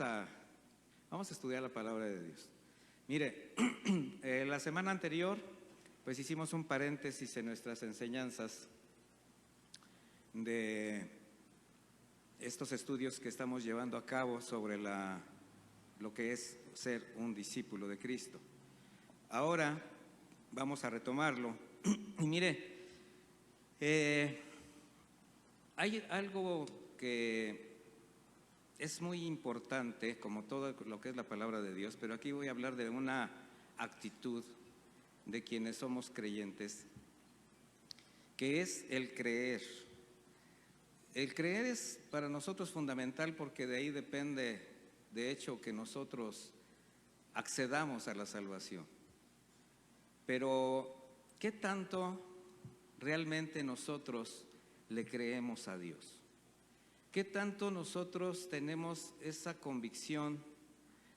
a, vamos a estudiar la palabra de Dios. Mire, la semana anterior pues hicimos un paréntesis en nuestras enseñanzas de estos estudios que estamos llevando a cabo sobre lo que es ser un discípulo de Cristo. Ahora vamos a retomarlo. Y mire, hay algo que es muy importante, como todo lo que es la palabra de Dios, pero aquí voy a hablar de una actitud de quienes somos creyentes, que es el creer. El creer es para nosotros fundamental porque de ahí depende, de hecho, que nosotros accedamos a la salvación. Pero, ¿qué tanto realmente nosotros le creemos a Dios? ¿Qué tanto nosotros tenemos esa convicción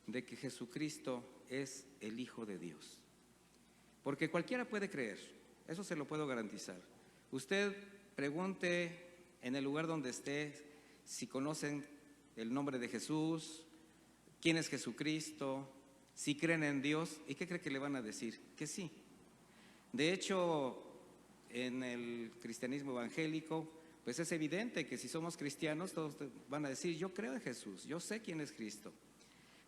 de que Jesucristo es el Hijo de Dios? Porque cualquiera puede creer, eso se lo puedo garantizar. Usted pregunte en el lugar donde esté si conocen el nombre de Jesús, quién es Jesucristo, si creen en Dios, ¿y qué cree que le van a decir? Que sí. De hecho, en el cristianismo evangélico, pues es evidente que si somos cristianos todos van a decir, yo creo en Jesús, yo sé quién es Cristo.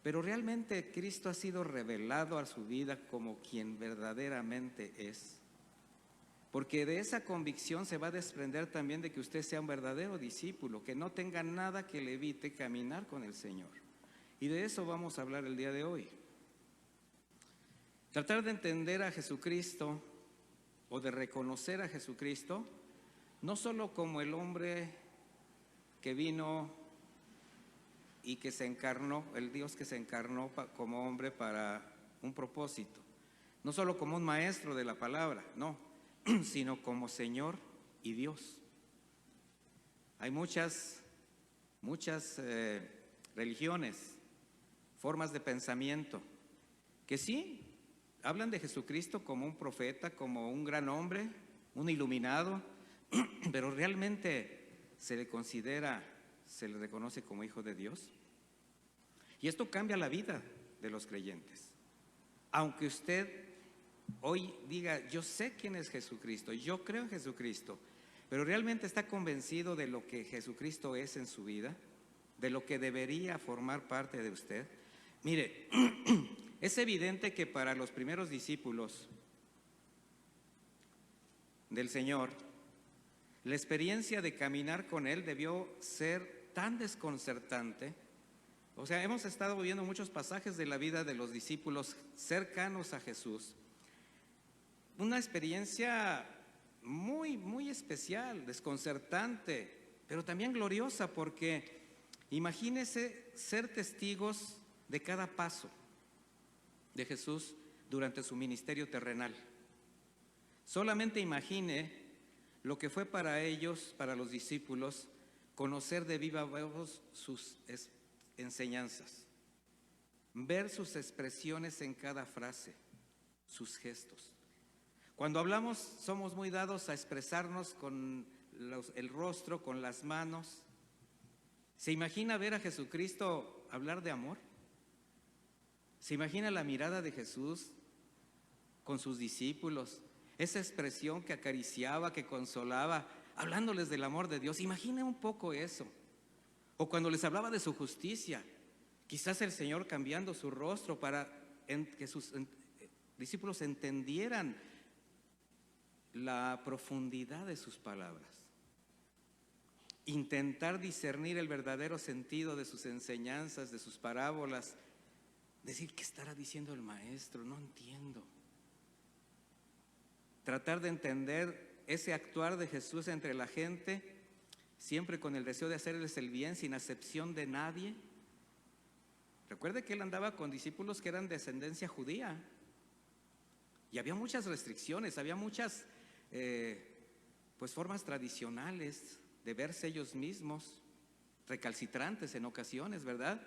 Pero realmente Cristo ha sido revelado a su vida como quien verdaderamente es. Porque de esa convicción se va a desprender también de que usted sea un verdadero discípulo, que no tenga nada que le evite caminar con el Señor. Y de eso vamos a hablar el día de hoy. Tratar de entender a Jesucristo o de reconocer a Jesucristo, no solo como el hombre que vino y que se encarnó, el Dios que se encarnó como hombre para un propósito, no solo como un maestro de la palabra, no, sino como Señor y Dios. Hay muchas religiones, formas de pensamiento, que sí hablan de Jesucristo como un profeta, como un gran hombre, un iluminado, pero realmente se le considera, se le reconoce como hijo de Dios. Y esto cambia la vida de los creyentes. Aunque usted hoy diga, yo sé quién es Jesucristo, yo creo en Jesucristo, pero realmente está convencido de lo que Jesucristo es en su vida, de lo que debería formar parte de usted. Mire, es evidente que para los primeros discípulos del Señor, la experiencia de caminar con Él debió ser tan desconcertante. O sea, hemos estado viendo muchos pasajes de la vida de los discípulos cercanos a Jesús. Una experiencia muy, muy especial, desconcertante, pero también gloriosa, porque imagínese ser testigos de cada paso de Jesús durante su ministerio terrenal. Solamente imagine lo que fue para ellos, para los discípulos, conocer de viva voz sus enseñanzas, ver sus expresiones en cada frase, sus gestos. Cuando hablamos somos muy dados a expresarnos con el rostro, con las manos. ¿Se imagina ver a Jesucristo hablar de amor? ¿Se imagina la mirada de Jesús con sus discípulos? Esa expresión que acariciaba, que consolaba, hablándoles del amor de Dios. Imagina un poco eso. O cuando les hablaba de su justicia, quizás el Señor cambiando su rostro para que sus discípulos entendieran la profundidad de sus palabras. Intentar discernir el verdadero sentido de sus enseñanzas, de sus parábolas. Decir, ¿qué estará diciendo el maestro? No entiendo. Tratar de entender ese actuar de Jesús entre la gente, siempre con el deseo de hacerles el bien, sin acepción de nadie. Recuerde que él andaba con discípulos que eran de descendencia judía. Y había muchas restricciones, había muchas formas tradicionales de verse ellos mismos, recalcitrantes en ocasiones, ¿verdad?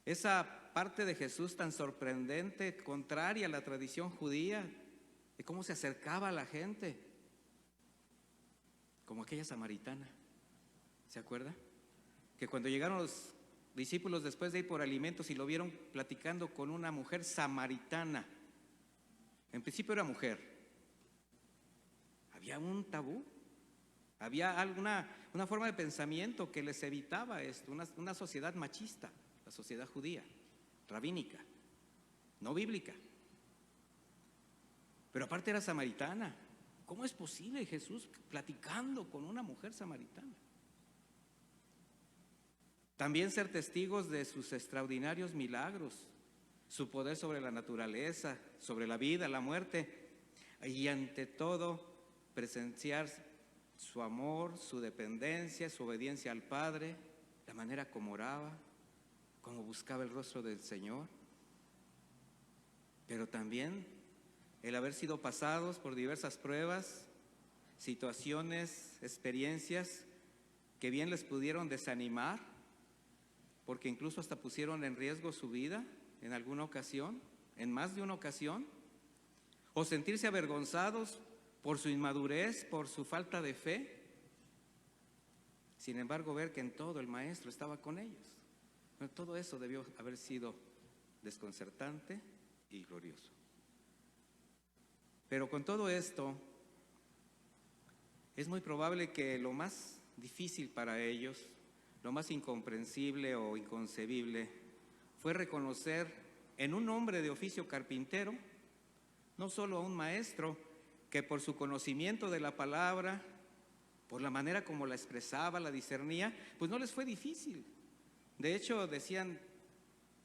Esa parte de Jesús tan sorprendente, contraria a la tradición judía, de cómo se acercaba a la gente, como aquella samaritana, ¿se acuerda? Que cuando llegaron los discípulos, después de ir por alimentos y lo vieron platicando con una mujer samaritana. En principio era mujer. Había un tabú, había una forma de pensamiento que les evitaba esto, una sociedad machista, la sociedad judía, rabínica, no bíblica. Pero aparte era samaritana. ¿Cómo es posible Jesús platicando con una mujer samaritana? También ser testigos de sus extraordinarios milagros, su poder sobre la naturaleza, sobre la vida, la muerte, y ante todo presenciar su amor, su dependencia, su obediencia al Padre, la manera como oraba, como buscaba el rostro del Señor. Pero también el haber sido pasados por diversas pruebas, situaciones, experiencias que bien les pudieron desanimar, porque incluso hasta pusieron en riesgo su vida en alguna ocasión, en más de una ocasión, o sentirse avergonzados por su inmadurez, por su falta de fe. Sin embargo, ver que en todo el Maestro estaba con ellos. Bueno, todo eso debió haber sido desconcertante y glorioso. Pero con todo esto, es muy probable que lo más difícil para ellos, lo más incomprensible o inconcebible, fue reconocer en un hombre de oficio carpintero, no solo a un maestro que por su conocimiento de la palabra, por la manera como la expresaba, la discernía, pues no les fue difícil. De hecho, decían,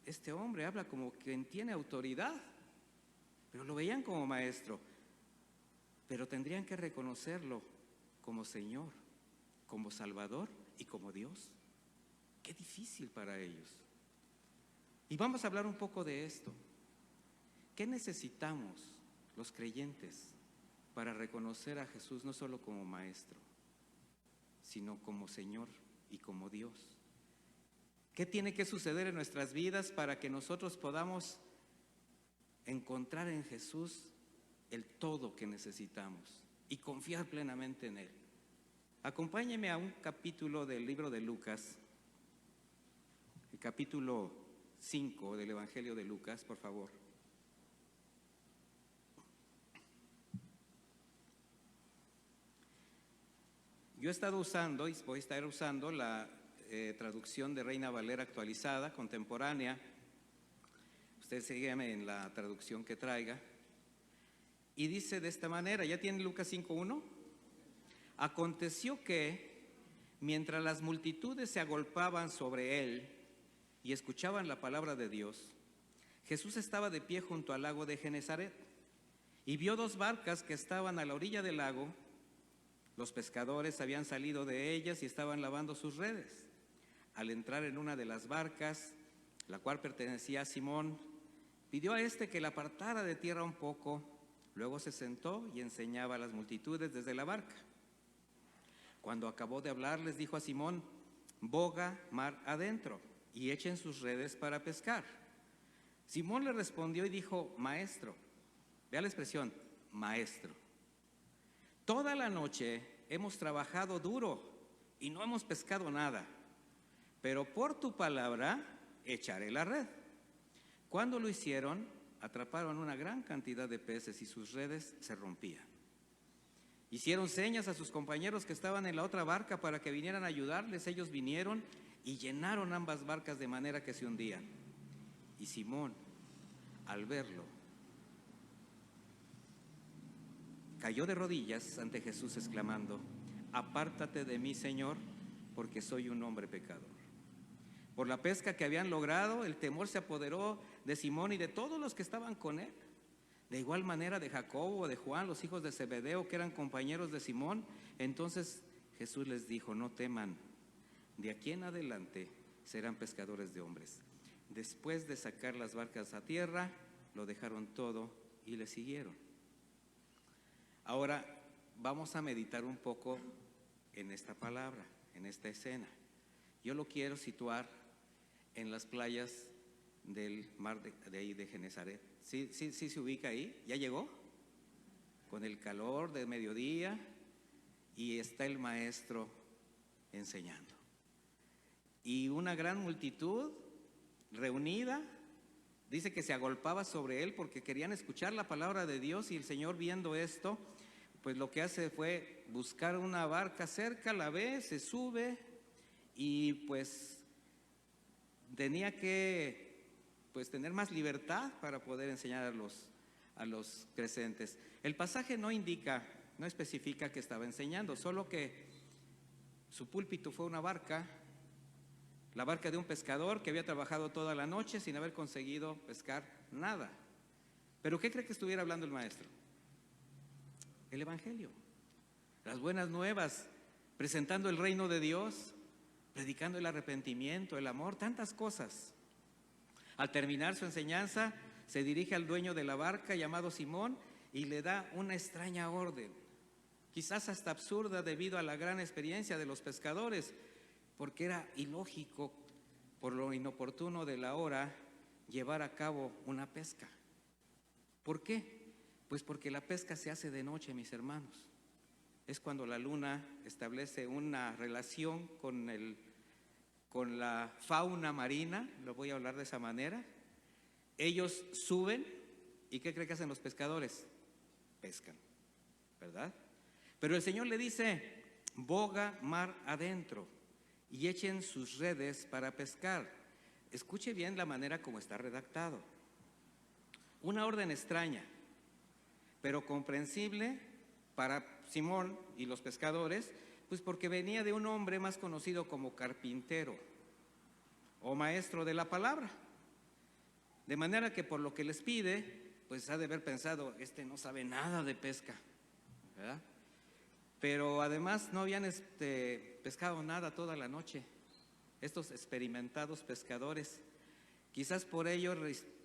este hombre habla como quien tiene autoridad, pero lo veían como maestro. Pero tendrían que reconocerlo como Señor, como Salvador y como Dios. Qué difícil para ellos. Y vamos a hablar un poco de esto. ¿Qué necesitamos los creyentes para reconocer a Jesús no solo como Maestro, sino como Señor y como Dios? ¿Qué tiene que suceder en nuestras vidas para que nosotros podamos encontrar en Jesús el todo que necesitamos y confiar plenamente en Él? Acompáñeme a un capítulo del libro de Lucas, el capítulo 5 del Evangelio de Lucas, por favor. Yo he estado usando y voy a estar usando la traducción de Reina Valera actualizada, contemporánea. Usted sígueme en la traducción que traiga. Y dice de esta manera, ¿ya tiene Lucas 5:1? Aconteció que, mientras las multitudes se agolpaban sobre él y escuchaban la palabra de Dios, Jesús estaba de pie junto al lago de Genesaret y vio dos barcas que estaban a la orilla del lago. Los pescadores habían salido de ellas y estaban lavando sus redes. Al entrar en una de las barcas, la cual pertenecía a Simón, pidió a éste que la apartara de tierra un poco. Luego se sentó y enseñaba a las multitudes desde la barca. Cuando acabó de hablar, les dijo a Simón: boga mar adentro y echen sus redes para pescar. Simón le respondió y dijo: Maestro, vea la expresión, Maestro, toda la noche hemos trabajado duro y no hemos pescado nada, pero por tu palabra echaré la red. Cuando lo hicieron, atraparon una gran cantidad de peces y sus redes se rompían. Hicieron señas a sus compañeros que estaban en la otra barca para que vinieran a ayudarles. Ellos vinieron y llenaron ambas barcas de manera que se hundían. Y Simón, al verlo, cayó de rodillas ante Jesús exclamando: apártate de mí, Señor, porque soy un hombre pecador. Por la pesca que habían logrado, el temor se apoderó de Simón y de todos los que estaban con él. De igual manera de Jacobo, de Juan, los hijos de Zebedeo, que eran compañeros de Simón. Entonces Jesús les dijo: no teman, de aquí en adelante serán pescadores de hombres. Después de sacar las barcas a tierra, lo dejaron todo y le siguieron. Ahora vamos a meditar un poco en esta palabra, en esta escena. Yo lo quiero situar en las playas del mar de ahí de Genesaret. ¿Sí se ubica ahí? ¿Ya llegó? Con el calor de mediodía y está el maestro enseñando. y una gran multitud reunida, dice que se agolpaba sobre él porque querían escuchar la palabra de Dios, y el Señor, viendo esto, pues lo que hace fue buscar una barca cerca, la ve, se sube y pues tenía que tener más libertad para poder enseñar a los presentes. El pasaje no indica, no especifica que estaba enseñando, solo que su púlpito fue una barca, la barca de un pescador que había trabajado toda la noche sin haber conseguido pescar nada. ¿Pero qué cree que estuviera hablando el maestro? El Evangelio, las buenas nuevas, presentando el reino de Dios, predicando el arrepentimiento, el amor, tantas cosas. Al terminar su enseñanza, se dirige al dueño de la barca llamado Simón y le da una extraña orden, quizás hasta absurda debido a la gran experiencia de los pescadores, porque era ilógico, por lo inoportuno de la hora, llevar a cabo una pesca. ¿Por qué? Pues porque la pesca se hace de noche, mis hermanos. Es cuando la luna establece una relación con la fauna marina, lo voy a hablar de esa manera. Ellos suben, ¿y qué cree que hacen los pescadores? Pescan, ¿verdad? Pero el Señor le dice: boga mar adentro y echen sus redes para pescar. Escuche bien la manera como está redactado. Una orden extraña, pero comprensible para Simón y los pescadores, pues porque venía de un hombre más conocido como carpintero o maestro de la palabra. De manera que por lo que les pide, pues ha de haber pensado: este no sabe nada de pesca, ¿verdad? Pero además no habían pescado nada toda la noche, estos experimentados pescadores. Quizás por ello,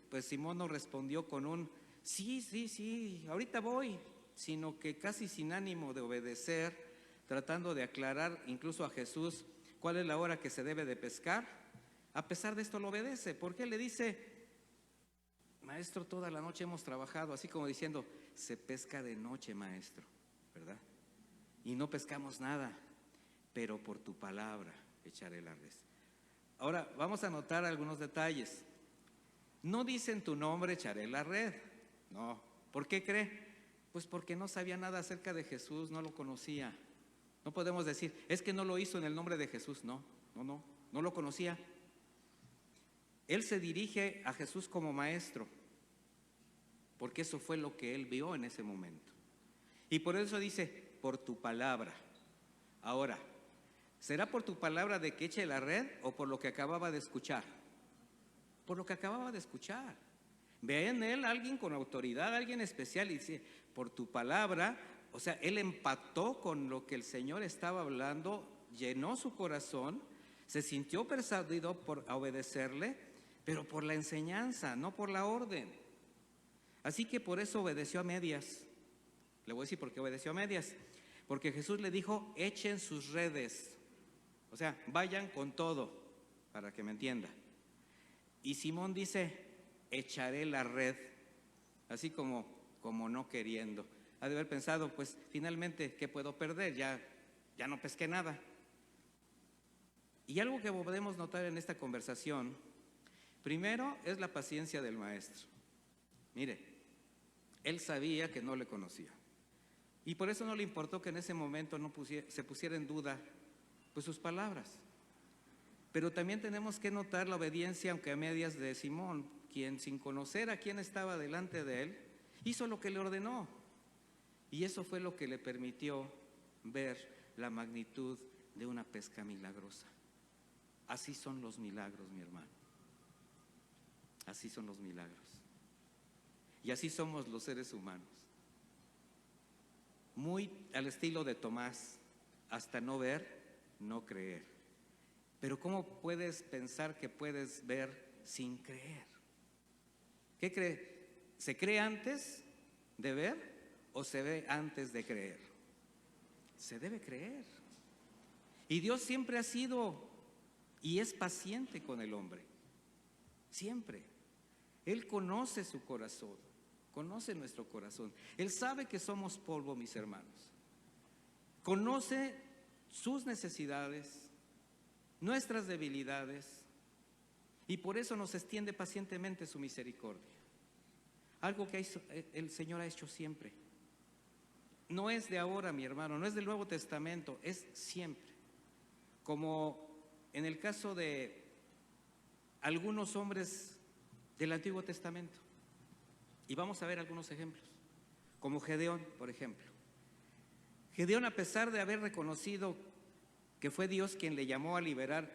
pues Simón no respondió con un sí, ahorita voy, sino que casi sin ánimo de obedecer, tratando de aclarar incluso a Jesús cuál es la hora que se debe de pescar. A pesar de esto lo obedece, porque le dice: maestro, toda la noche hemos trabajado, así como diciendo: se pesca de noche, maestro, ¿verdad? Y no pescamos nada, pero por tu palabra echaré la red. Ahora vamos a notar algunos detalles. No dice: en tu nombre echaré la red. No. ¿Por qué cree? Pues porque no sabía nada acerca de Jesús, no lo conocía. No podemos decir: es que no lo hizo en el nombre de Jesús. No lo conocía. Él se dirige a Jesús como maestro, porque eso fue lo que él vio en ese momento. Y por eso dice: por tu palabra. Ahora, ¿será por tu palabra de que eche la red o por lo que acababa de escuchar? Por lo que acababa de escuchar. Ve en él alguien con autoridad, alguien especial, y dice: por tu palabra. O sea, él empató con lo que el Señor estaba hablando, llenó su corazón, se sintió persuadido por obedecerle, pero por la enseñanza, no por la orden. Así que por eso obedeció a medias. Le voy a decir por qué obedeció a medias. Porque Jesús le dijo: echen sus redes. O sea, vayan con todo, para que me entienda. Y Simón dice: echaré la red. Así como no queriendo. Ha de haber pensado: pues finalmente, ¿qué puedo perder? Ya no pesqué nada. Y algo que podemos notar en esta conversación, primero, es la paciencia del maestro. Mire, él sabía que no le conocía. Y por eso no le importó que en ese momento se pusiera en duda pues sus palabras. Pero también tenemos que notar la obediencia, aunque a medias, de Simón, quien, sin conocer a quién estaba delante de él, hizo lo que le ordenó. Y eso fue lo que le permitió ver la magnitud de una pesca milagrosa. Así son los milagros, mi hermano. Así son los milagros. Y así somos los seres humanos. Muy al estilo de Tomás: hasta no ver, no creer. Pero ¿cómo puedes pensar que puedes ver sin creer? ¿Qué cree? ¿Se cree antes de ver o se ve antes de creer? Se debe creer. Y Dios siempre ha sido y es paciente con el hombre. Siempre. Él conoce su corazón, conoce nuestro corazón. Él sabe que somos polvo, mis hermanos. Conoce sus necesidades, nuestras debilidades, y por eso nos extiende pacientemente su misericordia. Algo que el Señor ha hecho siempre. No es de ahora, mi hermano, no es del Nuevo Testamento, es siempre. Como en el caso de algunos hombres del Antiguo Testamento. Y vamos a ver algunos ejemplos, como Gedeón, por ejemplo. Gedeón, a pesar de haber reconocido que fue Dios quien le llamó a liberar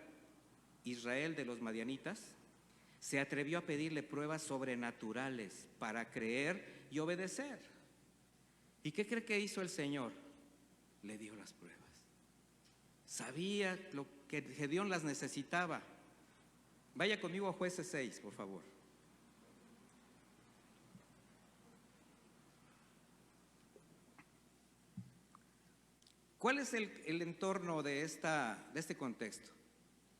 Israel de los madianitas, se atrevió a pedirle pruebas sobrenaturales para creer y obedecer. ¿Y qué cree que hizo el Señor? Le dio las pruebas. Sabía lo que Gedeón las necesitaba. Vaya conmigo a Jueces 6, por favor. ¿Cuál es el entorno de este contexto?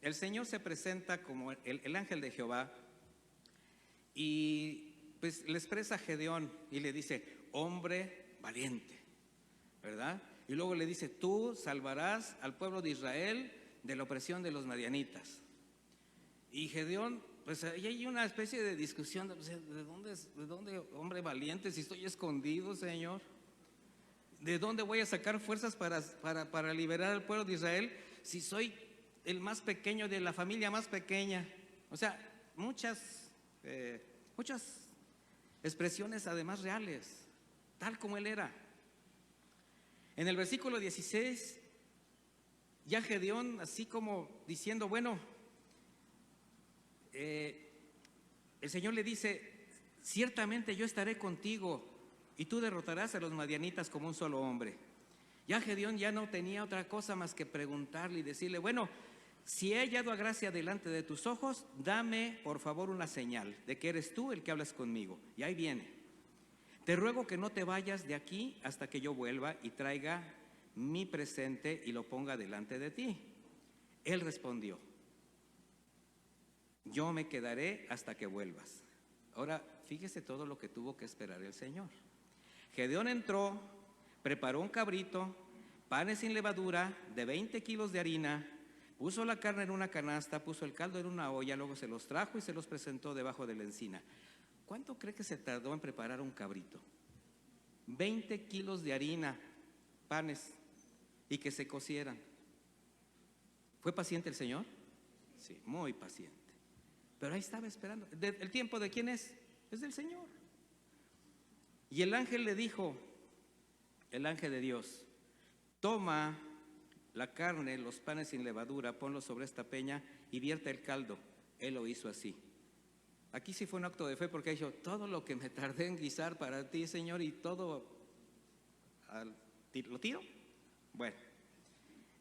El Señor se presenta como el ángel de Jehová y pues le expresa a Gedeón y le dice, hombre valiente, ¿verdad? Y luego le dice, tú salvarás al pueblo de Israel de la opresión de los madianitas. Y Gedeón, pues ahí hay una especie de discusión, ¿de dónde hombre valiente si estoy escondido, Señor? ¿De dónde voy a sacar fuerzas para liberar al pueblo de Israel si soy el más pequeño de la familia más pequeña? O sea, muchas expresiones además reales, tal como él era. En el versículo 16, ya Gedeón, así como diciendo, bueno, el Señor le dice, ciertamente yo estaré contigo y tú derrotarás a los madianitas como un solo hombre. Ya Gedeón ya no tenía otra cosa más que preguntarle y decirle, bueno, si he hallado a gracia delante de tus ojos, dame por favor una señal de que eres tú el que hablas conmigo. Y ahí viene. Te ruego que no te vayas de aquí hasta que yo vuelva y traiga mi presente y lo ponga delante de ti. Él respondió, yo me quedaré hasta que vuelvas. Ahora, fíjese todo lo que tuvo que esperar el Señor. Gedeón entró, preparó un cabrito, panes sin levadura, de 20 kilos de harina, puso la carne en una canasta, puso el caldo en una olla, luego se los trajo y se los presentó debajo de la encina. ¿Cuánto cree que se tardó en preparar un cabrito? 20 kilos de harina, panes, y que se cocieran. ¿Fue paciente el Señor? Sí, muy paciente. Pero ahí estaba esperando. ¿El tiempo de quién es? Es del Señor. Y el ángel le dijo, el ángel de Dios, toma la carne, los panes sin levadura, ponlos sobre esta peña y vierte el caldo. Él lo hizo así. Aquí sí fue un acto de fe porque dijo, todo lo que me tardé en guisar para ti, Señor, y todo lo tiro. Bueno,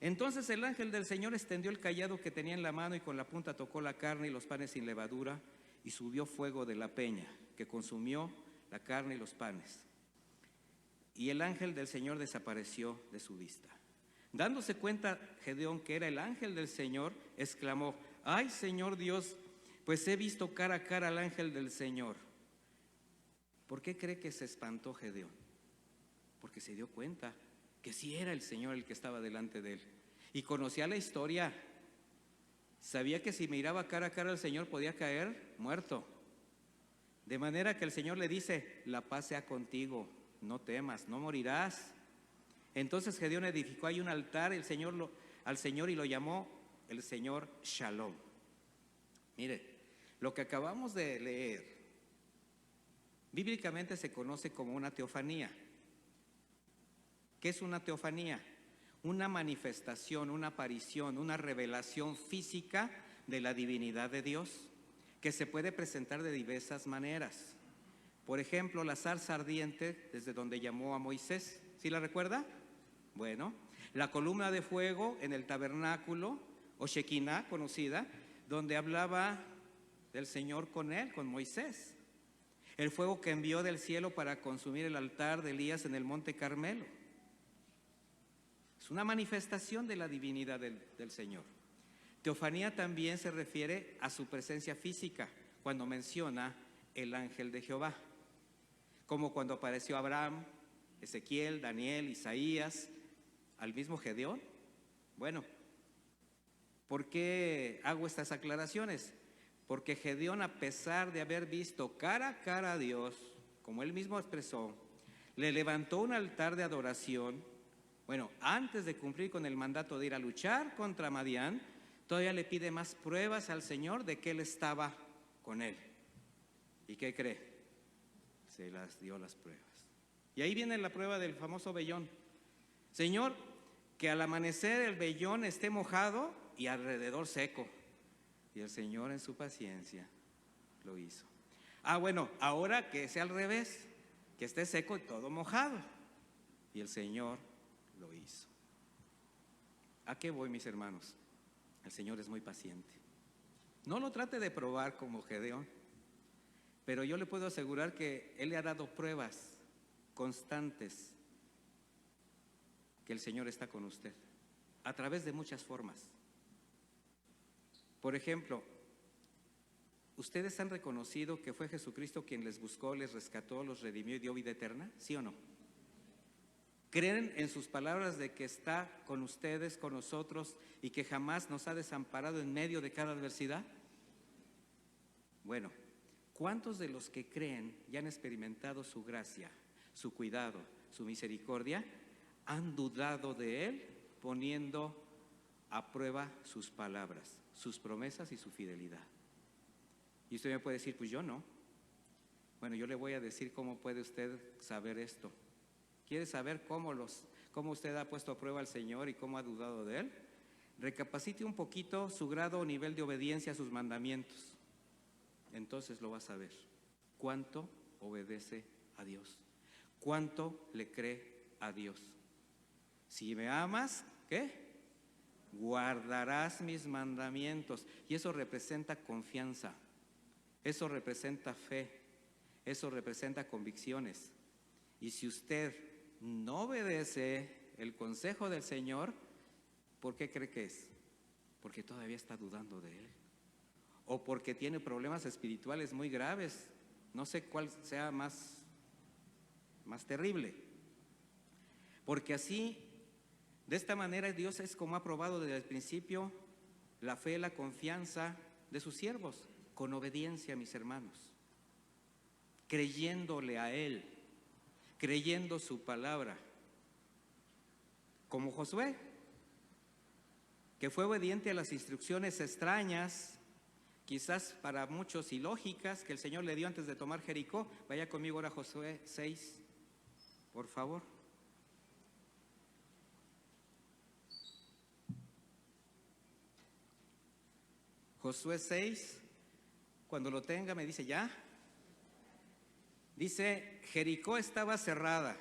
entonces el ángel del Señor extendió el cayado que tenía en la mano y con la punta tocó la carne y los panes sin levadura y subió fuego de la peña que consumió la carne y los panes. Y el ángel del Señor desapareció de su vista. Dándose cuenta Gedeón que era el ángel del Señor, exclamó, ay, Señor Dios, pues he visto cara a cara al ángel del Señor. ¿Por qué cree que se espantó Gedeón? Porque se dio cuenta que sí era el Señor el que estaba delante de él. Y conocía la historia. Sabía que si miraba cara a cara al Señor podía caer muerto. De manera que el Señor le dice, la paz sea contigo, no temas, no morirás. Entonces Gedeón edificó ahí un altar al Señor y lo llamó el Señor Shalom. Mire, lo que acabamos de leer, bíblicamente se conoce como una teofanía. ¿Qué es una teofanía? Una manifestación, una aparición, una revelación física de la divinidad de Dios, que se puede presentar de diversas maneras. Por ejemplo, la zarza ardiente, desde donde llamó a Moisés, ¿sí la recuerda? Bueno, la columna de fuego en el tabernáculo, o Shekinah, conocida, donde hablaba del Señor con él, con Moisés. El fuego que envió del cielo para consumir el altar de Elías en el monte Carmelo. Es una manifestación de la divinidad del Señor. Teofanía también se refiere a su presencia física, cuando menciona el ángel de Jehová, como cuando apareció Abraham, Ezequiel, Daniel, Isaías, al mismo Gedeón. Bueno, ¿Por qué hago estas aclaraciones? Porque Gedeón, a pesar de haber visto cara a cara a Dios, como él mismo expresó, le levantó un altar de adoración. Bueno, antes de cumplir con el mandato de ir a luchar contra Madián, todavía le pide más pruebas al Señor de que él estaba con él. ¿Y qué cree? Se las dio las pruebas. Y ahí viene la prueba del famoso vellón. Señor, que al amanecer el vellón esté mojado y alrededor seco. Y el Señor en su paciencia lo hizo. Bueno, ahora que sea al revés, que esté seco y todo mojado. Y el Señor lo hizo. ¿A qué voy, mis hermanos? El Señor es muy paciente. No lo trate de probar como Gedeón, pero yo le puedo asegurar que Él le ha dado pruebas constantes que el Señor está con usted, a través de muchas formas. Por ejemplo, ¿ustedes han reconocido que fue Jesucristo quien les buscó, les rescató, los redimió y dio vida eterna? ¿Sí o no? ¿Creen en sus palabras de que está con ustedes, con nosotros, y que jamás nos ha desamparado en medio de cada adversidad? Bueno, ¿cuántos de los que creen y han experimentado su gracia, su cuidado, su misericordia, han dudado de Él poniendo a prueba sus palabras, sus promesas y su fidelidad? Y usted me puede decir, pues yo no. Bueno, yo le voy a decir cómo puede usted saber esto. ¿Quiere saber cómo usted ha puesto a prueba al Señor y cómo ha dudado de Él? Recapacite un poquito su grado o nivel de obediencia a sus mandamientos. Entonces lo va a saber. ¿Cuánto obedece a Dios? ¿Cuánto le cree a Dios? Si me amas, ¿qué? Guardarás mis mandamientos. Y eso representa confianza. Eso representa fe. Eso representa convicciones. Y si usted no obedece el consejo del Señor, ¿por qué cree que es? Porque todavía está dudando de Él. O porque tiene problemas espirituales muy graves. No sé cuál sea más terrible. Porque así, de esta manera, Dios es como ha probado desde el principio la fe, la confianza de sus siervos, con obediencia, mis hermanos, creyéndole a Él, creyendo su palabra, como Josué, que fue obediente a las instrucciones extrañas, quizás para muchos ilógicas, que el Señor le dio antes de tomar Jericó. Vaya conmigo ahora a Josué 6, por favor. Josué 6, cuando lo tenga me dice ya. Dice, Jericó estaba cerrada.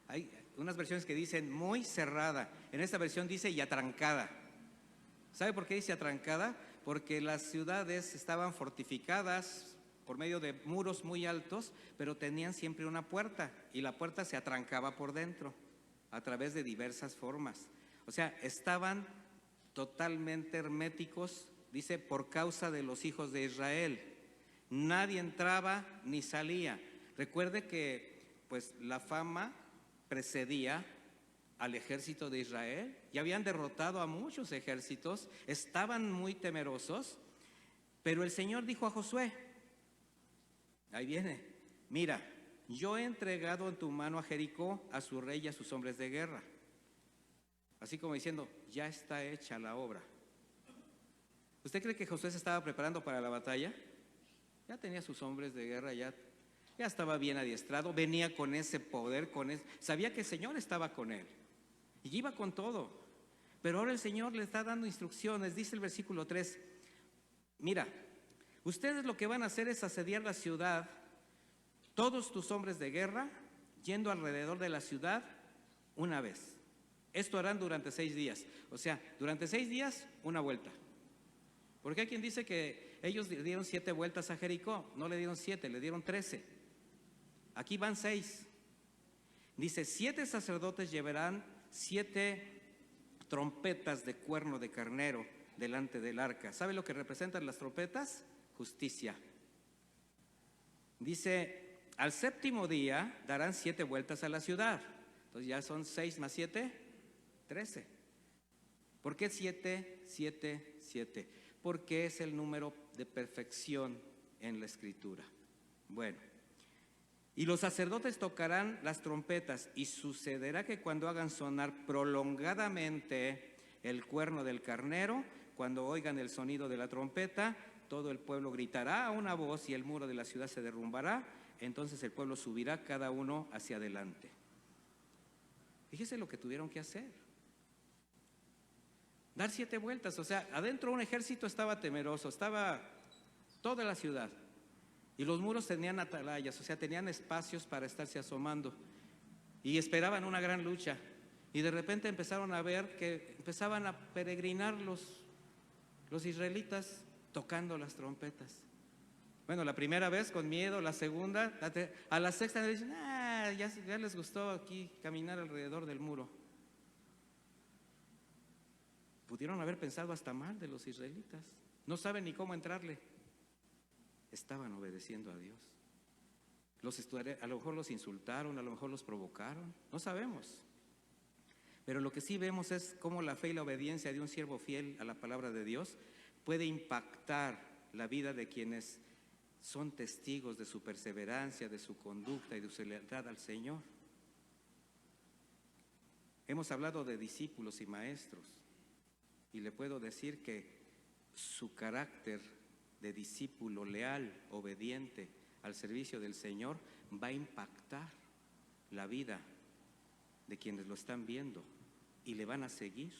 Hay unas versiones que dicen muy cerrada. En esta versión dice y atrancada. ¿Sabe por qué dice atrancada? Porque las ciudades estaban fortificadas por medio de muros muy altos, pero tenían siempre una puerta, y la puerta se atrancaba por dentro a través de diversas formas. O sea, estaban totalmente herméticos, dice, por causa de los hijos de Israel. Nadie entraba ni salía. Recuerde que pues la fama precedía al ejército de Israel. Ya habían derrotado a muchos ejércitos, estaban muy temerosos, pero el Señor dijo a Josué, ahí viene, mira, yo he entregado en tu mano a Jericó, a su rey y a sus hombres de guerra. Así como diciendo, ya está hecha la obra. ¿Usted cree que Josué se estaba preparando para la batalla? Ya tenía sus hombres de guerra, ya estaba bien adiestrado, venía con ese poder, sabía que el Señor estaba con él y iba con todo. Pero ahora el Señor le está dando instrucciones. Dice el versículo 3, mira, ustedes lo que van a hacer es asediar la ciudad, todos tus hombres de guerra, yendo alrededor de la ciudad una vez. Esto harán durante 6 días. O sea, durante 6 días, una vuelta. Porque hay quien dice que ellos le dieron 7 vueltas a Jericó. No le dieron 7, le dieron 13. Aquí van 6. Dice, 7 sacerdotes llevarán 7 trompetas de cuerno de carnero delante del arca. ¿Sabe lo que representan las trompetas? Justicia. Dice, al 7º día darán 7 vueltas a la ciudad. Entonces ya son 6 más 7, 13. ¿Por qué 7, 7, 7? Porque es el número de perfección en la Escritura. Bueno, y los sacerdotes tocarán las trompetas, y sucederá que cuando hagan sonar prolongadamente el cuerno del carnero, cuando oigan el sonido de la trompeta, todo el pueblo gritará a una voz y el muro de la ciudad se derrumbará. Entonces el pueblo subirá cada uno hacia adelante. Fíjese lo que tuvieron que hacer. Dar 7 vueltas, o sea, adentro un ejército estaba temeroso, estaba toda la ciudad. Y los muros tenían atalayas, o sea, tenían espacios para estarse asomando. Y esperaban una gran lucha. Y de repente empezaron a ver que empezaban a peregrinar los israelitas tocando las trompetas. Bueno, la primera vez con miedo, la segunda, a la sexta le dicen, ya les gustó aquí caminar alrededor del muro. Pudieron haber pensado hasta mal de los israelitas. No saben ni cómo entrarle. Estaban obedeciendo a Dios. A lo mejor los insultaron, a lo mejor los provocaron, no sabemos. Pero lo que sí vemos es cómo la fe y la obediencia de un siervo fiel a la palabra de Dios puede impactar la vida de quienes son testigos de su perseverancia, de su conducta y de su lealtad al Señor. Hemos hablado de discípulos y maestros, y le puedo decir que su carácter de discípulo leal, obediente al servicio del Señor va a impactar la vida de quienes lo están viendo y le van a seguir.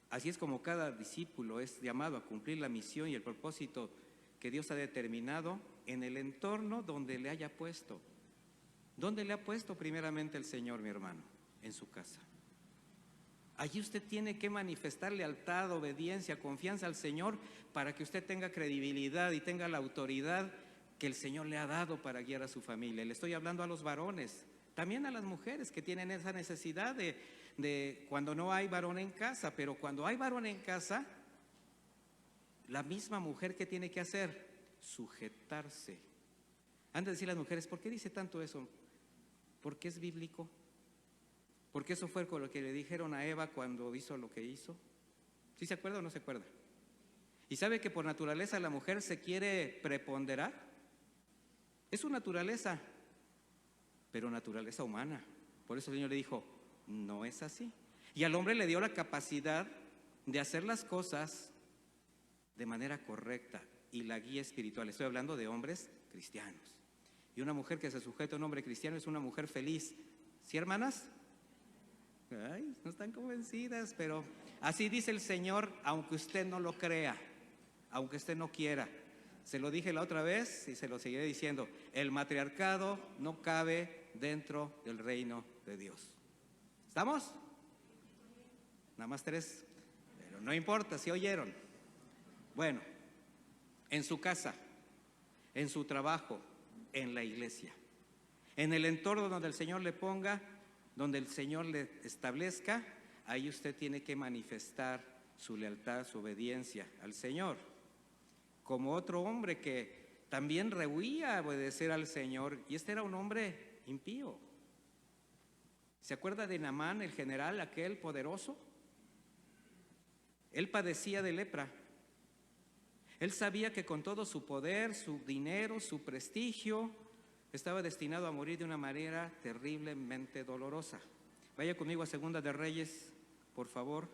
Así es como cada discípulo es llamado a cumplir la misión y el propósito que Dios ha determinado en el entorno donde le haya puesto. ¿Dónde le ha puesto primeramente el Señor, mi hermano? En su casa. Allí usted tiene que manifestar lealtad, obediencia, confianza al Señor para que usted tenga credibilidad y tenga la autoridad que el Señor le ha dado para guiar a su familia. Le estoy hablando a los varones, también a las mujeres que tienen esa necesidad de cuando no hay varón en casa, pero cuando hay varón en casa, la misma mujer, ¿qué tiene que hacer? Sujetarse. Han de decir las mujeres, ¿por qué dice tanto eso? Porque es bíblico. Porque eso fue con lo que le dijeron a Eva cuando hizo lo que hizo. ¿Sí se acuerda o no se acuerda? ¿Y sabe que por naturaleza la mujer se quiere preponderar? Es su naturaleza, pero naturaleza humana. Por eso el Señor le dijo, no es así. Y al hombre le dio la capacidad de hacer las cosas de manera correcta y la guía espiritual. Estoy hablando de hombres cristianos. Y una mujer que se sujeta a un hombre cristiano es una mujer feliz. ¿Sí, hermanas? Ay, no están convencidas, pero así dice el Señor, aunque usted no lo crea, aunque usted no quiera. Se lo dije la otra vez y se lo seguiré diciendo. El matriarcado no cabe dentro del reino de Dios. ¿Estamos? Nada más 3, pero no importa si oyeron. Bueno, en su casa, en su trabajo, en la iglesia, en el entorno donde el Señor le ponga, donde el Señor le establezca, ahí usted tiene que manifestar su lealtad, su obediencia al Señor. Como otro hombre que también rehuía a obedecer al Señor, y este era un hombre impío. ¿Se acuerda de Naamán, el general, aquel poderoso? Él padecía de lepra. Él sabía que con todo su poder, su dinero, su prestigio, estaba destinado a morir de una manera terriblemente dolorosa. Vaya conmigo a Segunda de Reyes, por favor.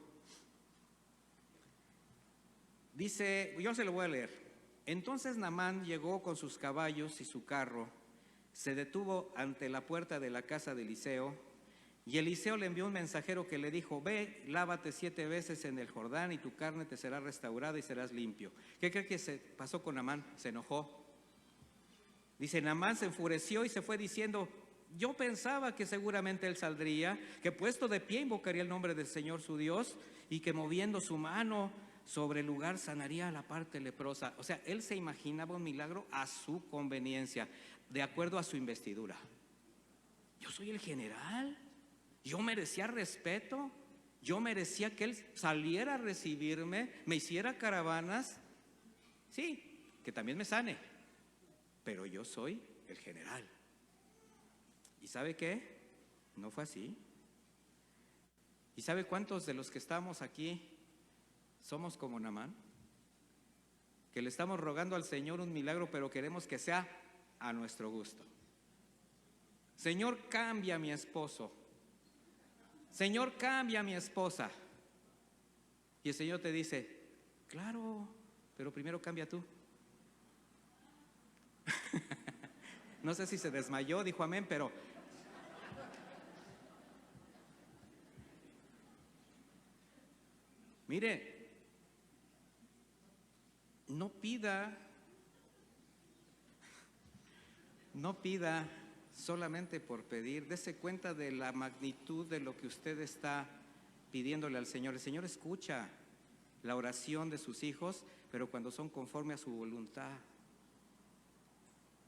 Dice, yo se lo voy a leer. Entonces Naamán llegó con sus caballos y su carro, se detuvo ante la puerta de la casa de Eliseo, y Eliseo le envió un mensajero que le dijo, ve, lávate 7 veces en el Jordán y tu carne te será restaurada y serás limpio. ¿Qué cree que se pasó con Naamán? Se enojó. Dice, Naamán se enfureció y se fue diciendo, yo pensaba que seguramente él saldría, que puesto de pie invocaría el nombre del Señor su Dios y que moviendo su mano sobre el lugar sanaría la parte leprosa. O sea, él se imaginaba un milagro a su conveniencia, de acuerdo a su investidura. Yo soy el general, yo merecía respeto, yo merecía que él saliera a recibirme, me hiciera caravanas, sí, que también me sane. Pero yo soy el general. ¿Y sabe qué? No fue así. ¿Y sabe cuántos de los que estamos aquí somos como Naamán? Que le estamos rogando al Señor un milagro, pero queremos que sea a nuestro gusto. Señor, cambia a mi esposo. Señor, cambia a mi esposa. Y el Señor te dice, claro, pero primero cambia tú. No sé si se desmayó, dijo amén, pero mire, no pida solamente por pedir. Dese cuenta de la magnitud de lo que usted está pidiéndole al Señor. El Señor escucha la oración de sus hijos, pero cuando son conforme a su voluntad.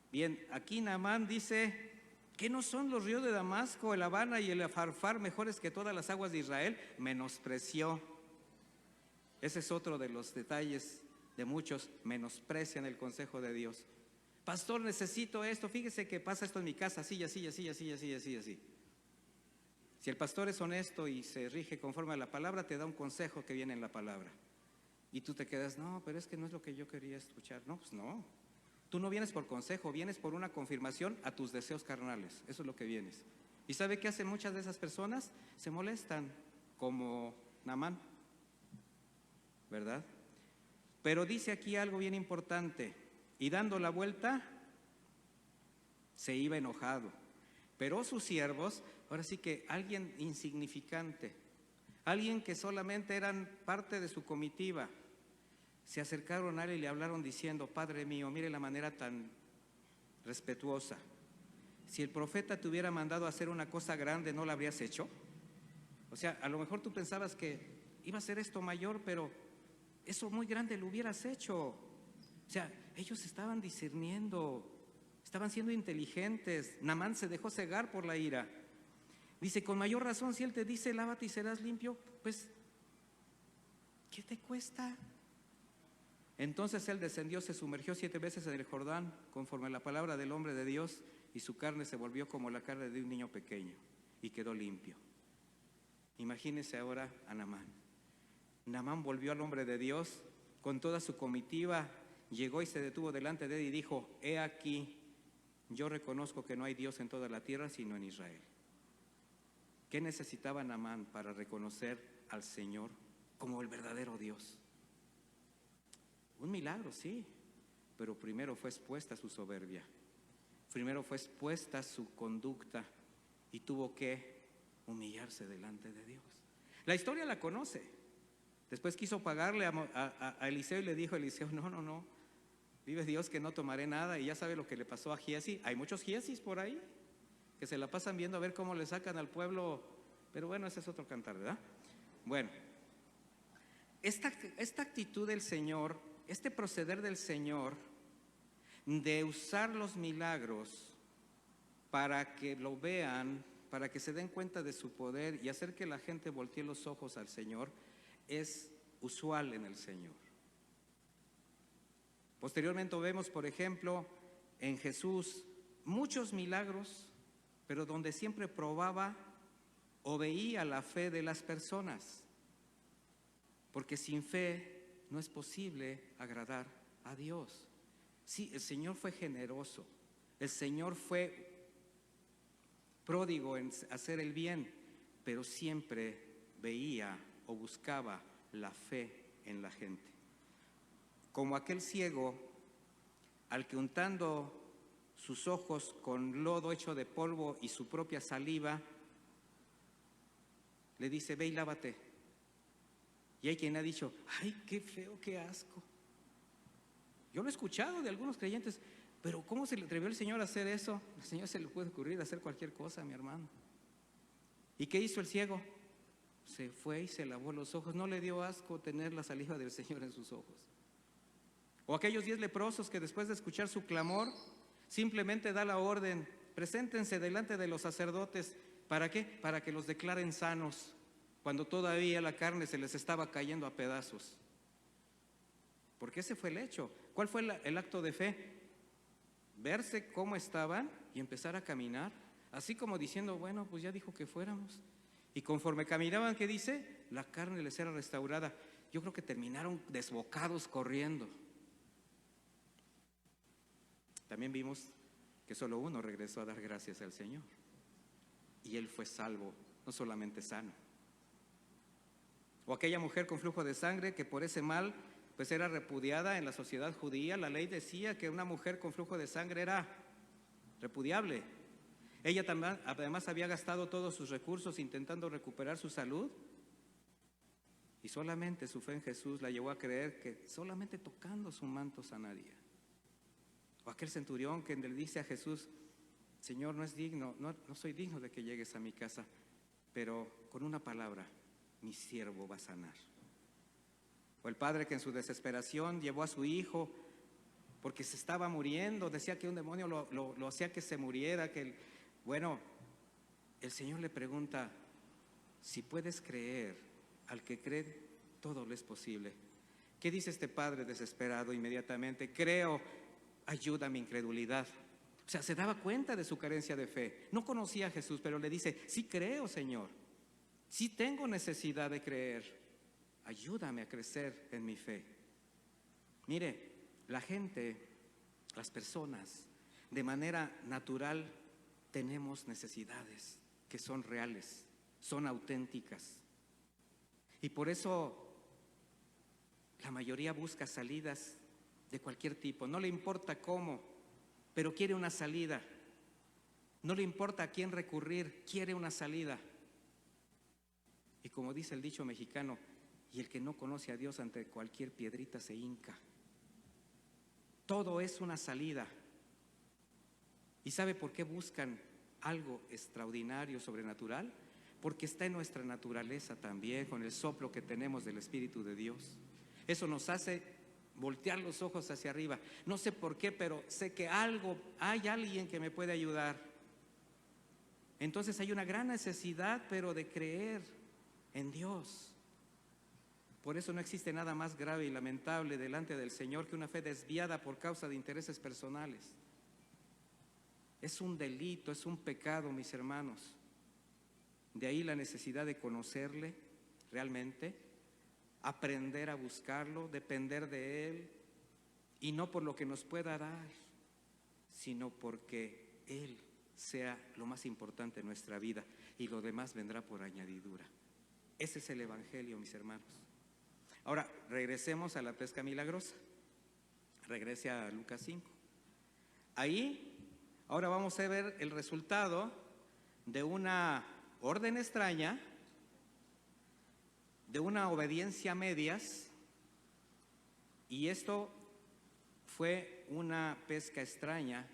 Bien, aquí Naamán dice, ¿qué no son los ríos de Damasco, el Habana y el Farfar mejores que todas las aguas de Israel? Menospreció. Ese es otro de los detalles de muchos, menosprecian el consejo de Dios. Pastor, necesito esto, fíjese que pasa esto en mi casa, así, así, así, así, así, así, así. Si el pastor es honesto y se rige conforme a la palabra, te da un consejo que viene en la palabra. Y tú te quedas, no, pero es que no es lo que yo quería escuchar. No, pues no. Tú no vienes por consejo, vienes por una confirmación a tus deseos carnales. Eso es lo que vienes. ¿Y sabe qué hacen muchas de esas personas? Se molestan, como Naamán, ¿verdad? Pero dice aquí algo bien importante. Y dando la vuelta, se iba enojado. Pero sus siervos, ahora sí que alguien insignificante, alguien que solamente eran parte de su comitiva, se acercaron a él y le hablaron diciendo, Padre mío, mire la manera tan respetuosa. Si el profeta te hubiera mandado a hacer una cosa grande, ¿no la habrías hecho? O sea, a lo mejor tú pensabas que iba a ser esto mayor, pero eso muy grande lo hubieras hecho. O sea, ellos estaban discerniendo, estaban siendo inteligentes. Naamán se dejó cegar por la ira. Dice, con mayor razón, si él te dice, lávate y serás limpio, pues, ¿qué te cuesta? Entonces él descendió, se sumergió 7 veces en el Jordán, conforme a la palabra del hombre de Dios, y su carne se volvió como la carne de un niño pequeño, y quedó limpio. Imagínense ahora a Naamán. Naamán volvió al hombre de Dios, con toda su comitiva, llegó y se detuvo delante de él y dijo, he aquí, yo reconozco que no hay Dios en toda la tierra, sino en Israel. ¿Qué necesitaba Naamán para reconocer al Señor como el verdadero Dios? Un milagro, sí, pero primero fue expuesta su soberbia, primero fue expuesta su conducta y tuvo que humillarse delante de Dios. La historia la conoce. Después quiso pagarle a Eliseo y le dijo a Eliseo, no, vive Dios que no tomaré nada. Y ya sabe lo que le pasó a Giesi. Hay muchos Giesis por ahí que se la pasan viendo a ver cómo le sacan al pueblo, pero bueno, ese es otro cantar, ¿verdad? Bueno, esta actitud del Señor, este proceder del Señor de usar los milagros para que lo vean, para que se den cuenta de su poder y hacer que la gente voltee los ojos al Señor, es usual en el Señor. Posteriormente vemos, por ejemplo, en Jesús muchos milagros, pero donde siempre probaba o veía la fe de las personas, porque sin fe no es posible agradar a Dios. Sí, el Señor fue generoso, el Señor fue pródigo en hacer el bien, pero siempre veía o buscaba la fe en la gente. Como aquel ciego al que untando sus ojos con lodo hecho de polvo y su propia saliva, le dice, ve y lávate. Y hay quien ha dicho, ay, qué feo, qué asco. Yo lo he escuchado de algunos creyentes, pero ¿cómo se le atrevió el Señor a hacer eso? El Señor se le puede ocurrir hacer cualquier cosa, mi hermano. ¿Y qué hizo el ciego? Se fue y se lavó los ojos. No le dio asco tener la saliva del Señor en sus ojos. O aquellos 10 leprosos que después de escuchar su clamor, simplemente da la orden, preséntense delante de los sacerdotes. ¿Para qué? Para que los declaren sanos, cuando todavía la carne se les estaba cayendo a pedazos. Porque ese fue el hecho. ¿Cuál fue el acto de fe? Verse cómo estaban y empezar a caminar, así como diciendo, bueno, pues ya dijo que fuéramos. Y conforme caminaban, ¿qué dice? La carne les era restaurada. Yo creo que terminaron desbocados corriendo. También vimos que solo uno regresó a dar gracias al Señor. Y él fue salvo, no solamente sano. O aquella mujer con flujo de sangre que por ese mal pues era repudiada en la sociedad judía. La ley decía que una mujer con flujo de sangre era repudiable. Ella también, además, había gastado todos sus recursos intentando recuperar su salud, y solamente su fe en Jesús la llevó a creer que solamente tocando su manto sanaría. O aquel centurión que le dice a Jesús: Señor, no soy digno de que llegues a mi casa, pero con una palabra mi siervo va a sanar. O el padre que en su desesperación llevó a su hijo porque se estaba muriendo, decía que un demonio lo hacía que se muriera, bueno, el Señor le pregunta: si puedes creer, al que cree todo le es posible. ¿Qué dice este padre desesperado inmediatamente? Creo, ayuda a mi incredulidad. O sea, se daba cuenta de su carencia de fe. No conocía a Jesús, pero le dice: sí creo, Señor, sí tengo necesidad de creer, ayúdame a crecer en mi fe. Mire, la gente, las personas, de manera natural tenemos necesidades que son reales, son auténticas. Y por eso la mayoría busca salidas de cualquier tipo. No le importa cómo, pero quiere una salida. No le importa a quién recurrir, quiere una salida. Y como dice el dicho mexicano: y el que no conoce a Dios ante cualquier piedrita se hinca. Todo es una salida. ¿Y sabe por qué buscan algo extraordinario, sobrenatural? Porque está en nuestra naturaleza también, con el soplo que tenemos del Espíritu de Dios. Eso nos hace voltear los ojos hacia arriba. No sé por qué, pero sé que hay alguien que me puede ayudar. Entonces hay una gran necesidad, pero de creer en Dios. Por eso no existe nada más grave y lamentable delante del Señor que una fe desviada por causa de intereses personales. Es un delito, es un pecado, mis hermanos. De ahí la necesidad de conocerle realmente, aprender a buscarlo, depender de Él, y no por lo que nos pueda dar, sino porque Él sea lo más importante en nuestra vida, y lo demás vendrá por añadidura. Ese es el Evangelio, mis hermanos. Ahora, regresemos a la pesca milagrosa. Regrese a Lucas 5. Ahí, ahora vamos a ver el resultado de una orden extraña, de una obediencia a medias, y esto fue una pesca extraña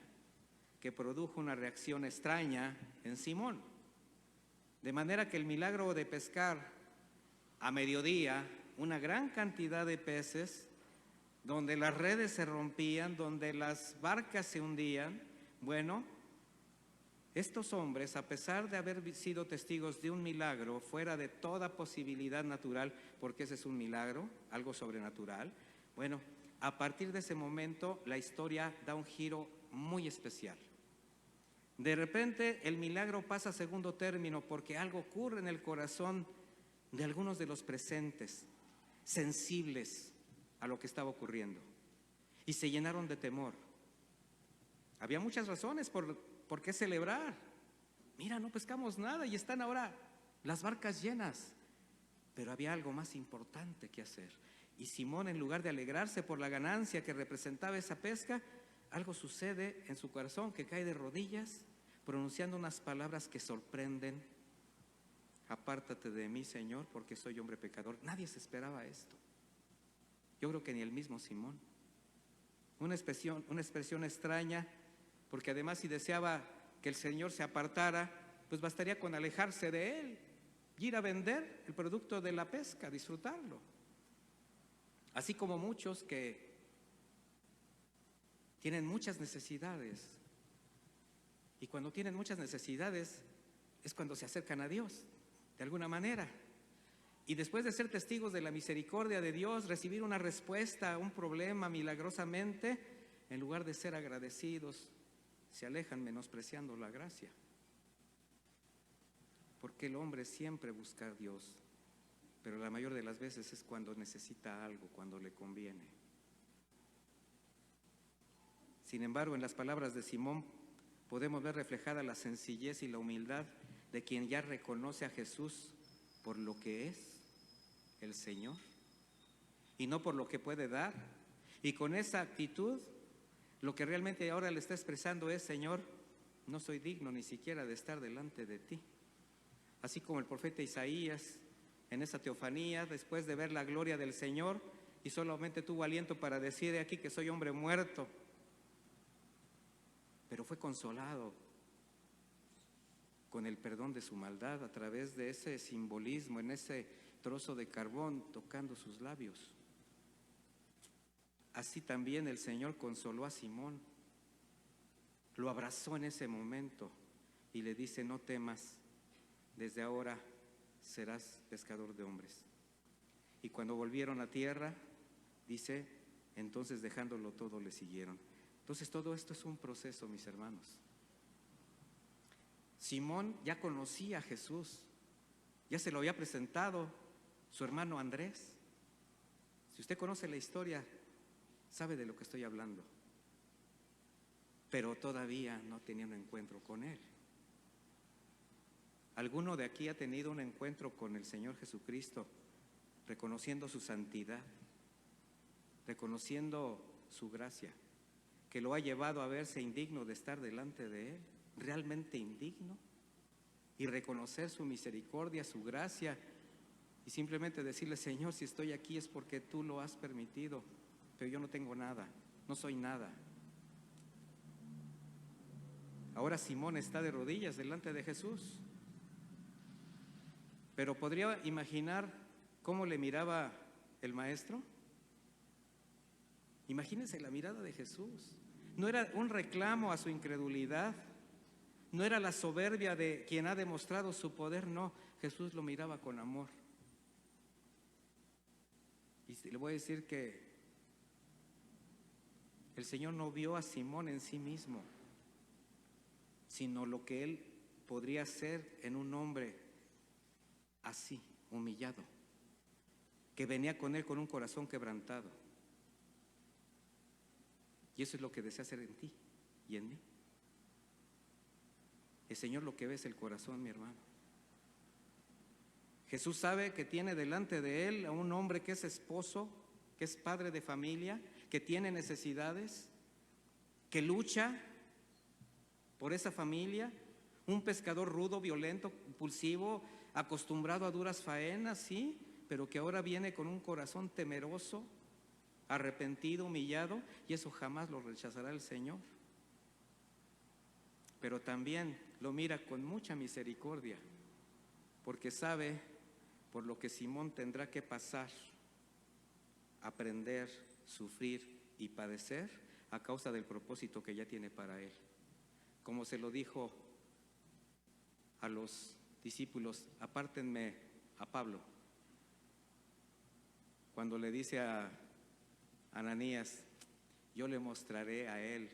que produjo una reacción extraña en Simón. De manera que el milagro de pescar a mediodía una gran cantidad de peces, donde las redes se rompían, donde las barcas se hundían, bueno, estos hombres, a pesar de haber sido testigos de un milagro fuera de toda posibilidad natural, porque ese es un milagro, algo sobrenatural, bueno, a partir de ese momento la historia da un giro muy especial. De repente el milagro pasa a segundo término porque algo ocurre en el corazón de algunos de los presentes, sensibles a lo que estaba ocurriendo, y se llenaron de temor. Había muchas razones por qué celebrar. Mira, no pescamos nada y están ahora las barcas llenas, pero había algo más importante que hacer. Y Simón, en lugar de alegrarse por la ganancia que representaba esa pesca, algo sucede en su corazón, que cae de rodillas pronunciando unas palabras que sorprenden: apártate de mí, Señor, porque soy hombre pecador. Nadie se esperaba esto. Yo creo que ni el mismo Simón. Una expresión extraña, porque además si deseaba que el Señor se apartara, pues bastaría con alejarse de Él y ir a vender el producto de la pesca, disfrutarlo. Así como muchos que tienen muchas necesidades, y cuando tienen muchas necesidades es cuando se acercan a Dios, de alguna manera. Y después de ser testigos de la misericordia de Dios, recibir una respuesta a un problema milagrosamente, en lugar de ser agradecidos, se alejan menospreciando la gracia. porque el hombre siempre busca a Dios, pero la mayor de las veces es cuando necesita algo, cuando le conviene. Sin embargo, en las palabras de Simón podemos ver reflejada la sencillez y la humildad de quien ya reconoce a Jesús por lo que es el Señor y no por lo que puede dar. Y con esa actitud, lo que realmente ahora le está expresando es: Señor, no soy digno ni siquiera de estar delante de ti. Así como el profeta Isaías en esa teofanía, después de ver la gloria del Señor, y solamente tuvo aliento para decir: he aquí que soy hombre muerto, pero fue consolado con el perdón de su maldad a través de ese simbolismo, en ese trozo de carbón tocando sus labios. Así también el Señor consoló a Simón, lo abrazó en ese momento y le dice: no temas, desde ahora serás pescador de hombres. Y cuando volvieron a tierra, dice, entonces dejándolo todo le siguieron. Entonces todo esto es un proceso, mis hermanos. Simón ya conocía a Jesús, ya se lo había presentado su hermano Andrés. Si usted conoce la historia, sabe de lo que estoy hablando, pero todavía no tenía un encuentro con Él. ¿Alguno de aquí ha tenido un encuentro con el Señor Jesucristo, reconociendo su santidad, reconociendo su gracia, que lo ha llevado a verse indigno de estar delante de Él, realmente indigno, y reconocer su misericordia, su gracia, y simplemente decirle: Señor, si estoy aquí es porque tú lo has permitido, pero yo no tengo nada, no soy nada? Ahora Simón está de rodillas delante de Jesús, pero ¿podría imaginar cómo le miraba el maestro? Imagínense la mirada de Jesús. No era un reclamo a su incredulidad, no era la soberbia de quien ha demostrado su poder, no. Jesús lo miraba con amor. Y le voy a decir que el Señor no vio a Simón en sí mismo, sino lo que él podría ser en un hombre así, humillado, que venía con él con un corazón quebrantado. Y eso es lo que desea hacer en ti y en mí. El Señor lo que ve es el corazón, mi hermano. Jesús sabe que tiene delante de él a un hombre que es esposo, que es padre de familia, que tiene necesidades, que lucha por esa familia, un pescador rudo, violento, impulsivo, acostumbrado a duras faenas, sí, pero que ahora viene con un corazón temeroso, arrepentido, humillado, y eso jamás lo rechazará el Señor. Pero también lo mira con mucha misericordia, porque sabe por lo que Simón tendrá que pasar, aprender, sufrir y padecer a causa del propósito que ya tiene para él. Como se lo dijo a los discípulos: apártenme a Pablo, cuando le dice a Ananías: yo le mostraré a él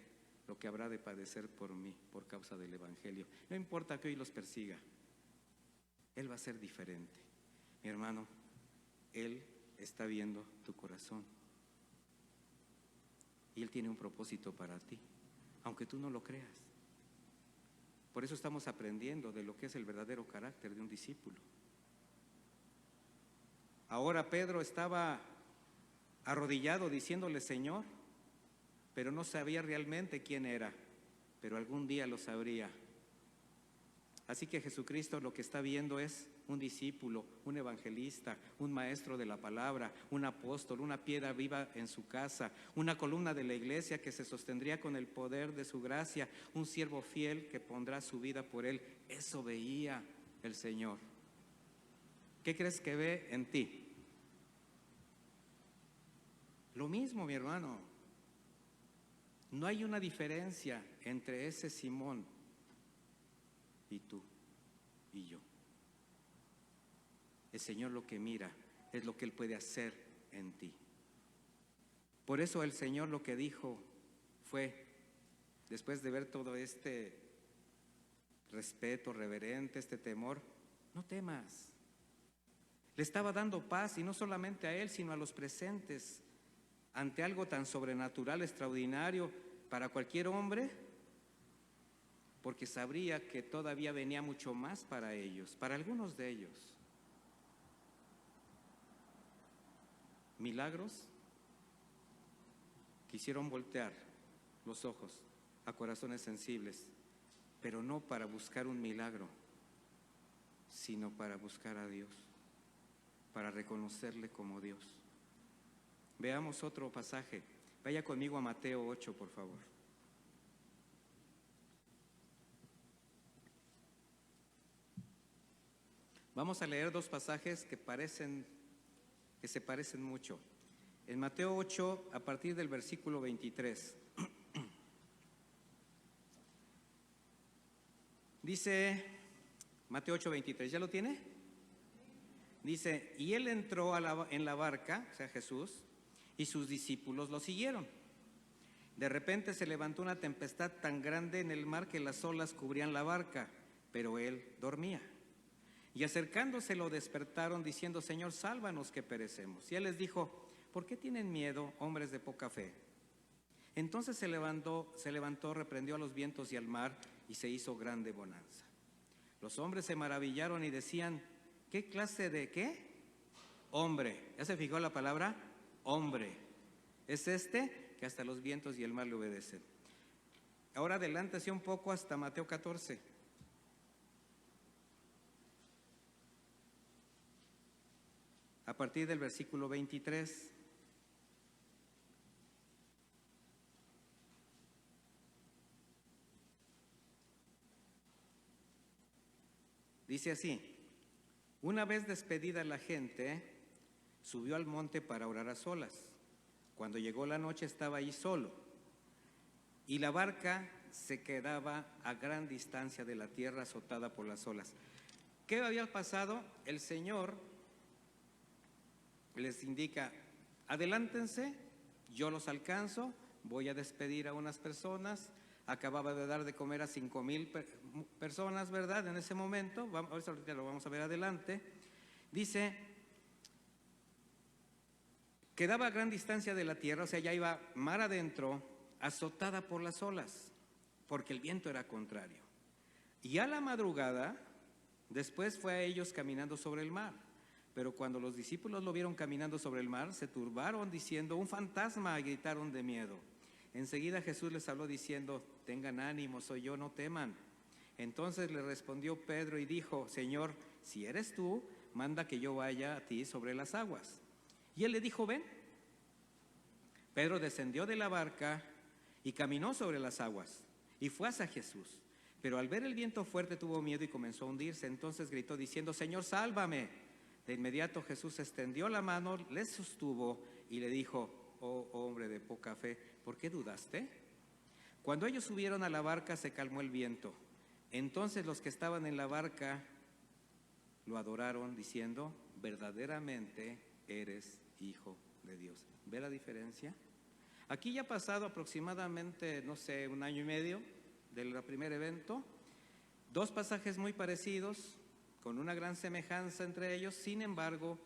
lo que habrá de padecer por mí, por causa del evangelio. No importa que hoy los persiga, él va a ser diferente. Mi hermano, él está viendo tu corazón y él tiene un propósito para ti, aunque tú no lo creas. Por eso estamos aprendiendo de lo que es el verdadero carácter de un discípulo. Ahora Pedro estaba arrodillado diciéndole Señor, pero no sabía realmente quién era, pero algún día lo sabría. Así que Jesucristo lo que está viendo es un discípulo, un evangelista, un maestro de la palabra, un apóstol, una piedra viva en su casa, una columna de la iglesia que se sostendría con el poder de su gracia, un siervo fiel que pondrá su vida por él. Eso veía el Señor. ¿Qué crees que ve en ti? Lo mismo, mi hermano. No hay una diferencia entre ese Simón y tú y yo. El Señor lo que mira es lo que Él puede hacer en ti. Por eso el Señor lo que dijo fue, después de ver todo este respeto reverente, este temor, no temas. Le estaba dando paz, y no solamente a él, sino a los presentes, ante algo tan sobrenatural, extraordinario para cualquier hombre, porque sabría que todavía venía mucho más para ellos, para algunos de ellos. Milagros quisieron voltear los ojos a corazones sensibles, pero no para buscar un milagro, sino para buscar a Dios, para reconocerle como Dios. Veamos otro pasaje. Vaya conmigo a Mateo 8, por favor. Vamos a leer dos pasajes que se parecen mucho. En Mateo 8, a partir del versículo 23. Dice Mateo 8, 23, ¿ya lo tiene? Dice, y él entró en la barca, o sea Jesús, y sus discípulos lo siguieron. De repente se levantó una tempestad tan grande en el mar que las olas cubrían la barca, pero él dormía. Y acercándose lo despertaron diciendo, Señor, sálvanos que perecemos. Y él les dijo, ¿por qué tienen miedo, hombres de poca fe? Entonces se levantó, reprendió a los vientos y al mar, y se hizo grande bonanza. Los hombres se maravillaron y decían, ¿qué clase de qué? Hombre. ¿Ya se fijó la palabra? Hombre. Es este que hasta los vientos y el mar le obedecen. Ahora adelántese un poco hasta Mateo 14. A partir del versículo 23. Dice así, una vez despedida la gente, subió al monte para orar a solas. Cuando llegó la noche estaba allí solo, y la barca se quedaba a gran distancia de la tierra azotada por las olas. ¿Qué había pasado? El Señor les indica, adelántense, yo los alcanzo, voy a despedir a unas personas. Acababa de dar de comer a 5,000 personas, ¿verdad? En ese momento, ahorita lo vamos a ver adelante. Dice, quedaba a gran distancia de la tierra, o sea, ya iba mar adentro, azotada por las olas, porque el viento era contrario. Y a la madrugada, después fue a ellos caminando sobre el mar. Pero cuando los discípulos lo vieron caminando sobre el mar, se turbaron diciendo, un fantasma, gritaron de miedo. Enseguida Jesús les habló diciendo, tengan ánimo, soy yo, no teman. Entonces le respondió Pedro y dijo, Señor, si eres tú, manda que yo vaya a ti sobre las aguas. Y él le dijo, ven. Pedro descendió de la barca y caminó sobre las aguas y fue hacia Jesús. Pero al ver el viento fuerte tuvo miedo y comenzó a hundirse. Entonces gritó diciendo, Señor, sálvame. De inmediato Jesús extendió la mano, le sostuvo y le dijo, oh hombre de poca fe, ¿por qué dudaste? Cuando ellos subieron a la barca se calmó el viento. Entonces los que estaban en la barca lo adoraron diciendo, verdaderamente eres Hijo de Dios. ¿Ve la diferencia? Aquí ya ha pasado aproximadamente, no sé, 1 año y medio del primer evento. Dos pasajes muy parecidos, con una gran semejanza entre ellos. Sin embargo,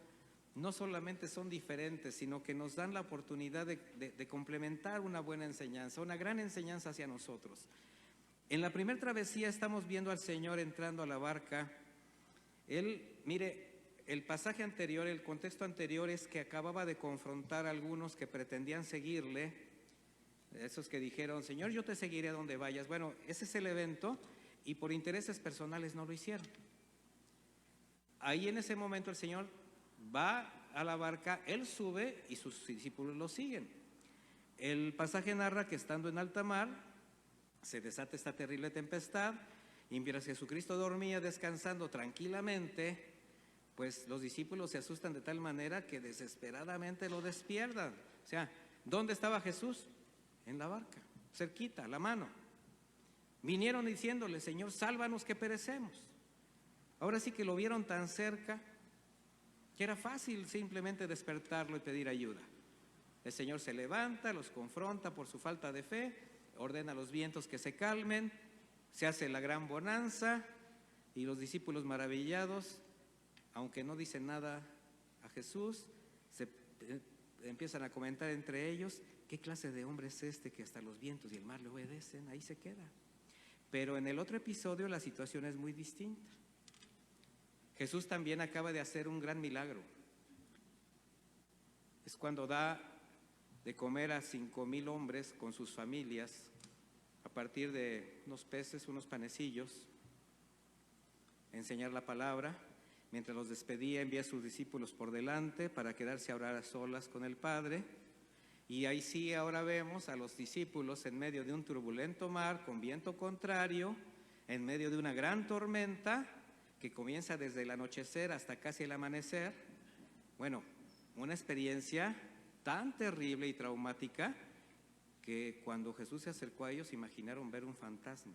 no solamente son diferentes, sino que nos dan la oportunidad de complementar una buena enseñanza, una gran enseñanza hacia nosotros. En la primera travesía estamos viendo al Señor entrando a la barca. Él, mire, el pasaje anterior, el contexto anterior es que acababa de confrontar a algunos que pretendían seguirle, esos que dijeron, Señor, yo te seguiré a donde vayas. Bueno, ese es el evento, y por intereses personales no lo hicieron. Ahí en ese momento el Señor va a la barca, él sube y sus discípulos lo siguen. El pasaje narra que estando en alta mar se desata esta terrible tempestad, y mientras Jesucristo dormía descansando tranquilamente, pues los discípulos se asustan de tal manera que desesperadamente lo despiertan. O sea, ¿dónde estaba Jesús? En la barca, cerquita, a la mano. Vinieron diciéndole, Señor, sálvanos que perecemos. Ahora sí que lo vieron tan cerca que era fácil simplemente despertarlo y pedir ayuda. El Señor se levanta, los confronta por su falta de fe, ordena a los vientos que se calmen, se hace la gran bonanza y los discípulos maravillados aunque no dicen nada a Jesús, se empiezan a comentar entre ellos: ¿qué clase de hombre es este que hasta los vientos y el mar le obedecen? Ahí se queda. Pero en el otro episodio la situación es muy distinta. Jesús también acaba de hacer un gran milagro. Es cuando da de comer a 5,000 hombres con sus familias a partir de unos peces, unos panecillos, enseñar la palabra. Mientras los despedía, envía a sus discípulos por delante para quedarse a orar a solas con el Padre. Y ahí sí, ahora vemos a los discípulos en medio de un turbulento mar con viento contrario, en medio de una gran tormenta que comienza desde el anochecer hasta casi el amanecer. Bueno, una experiencia tan terrible y traumática que cuando Jesús se acercó a ellos imaginaron ver un fantasma.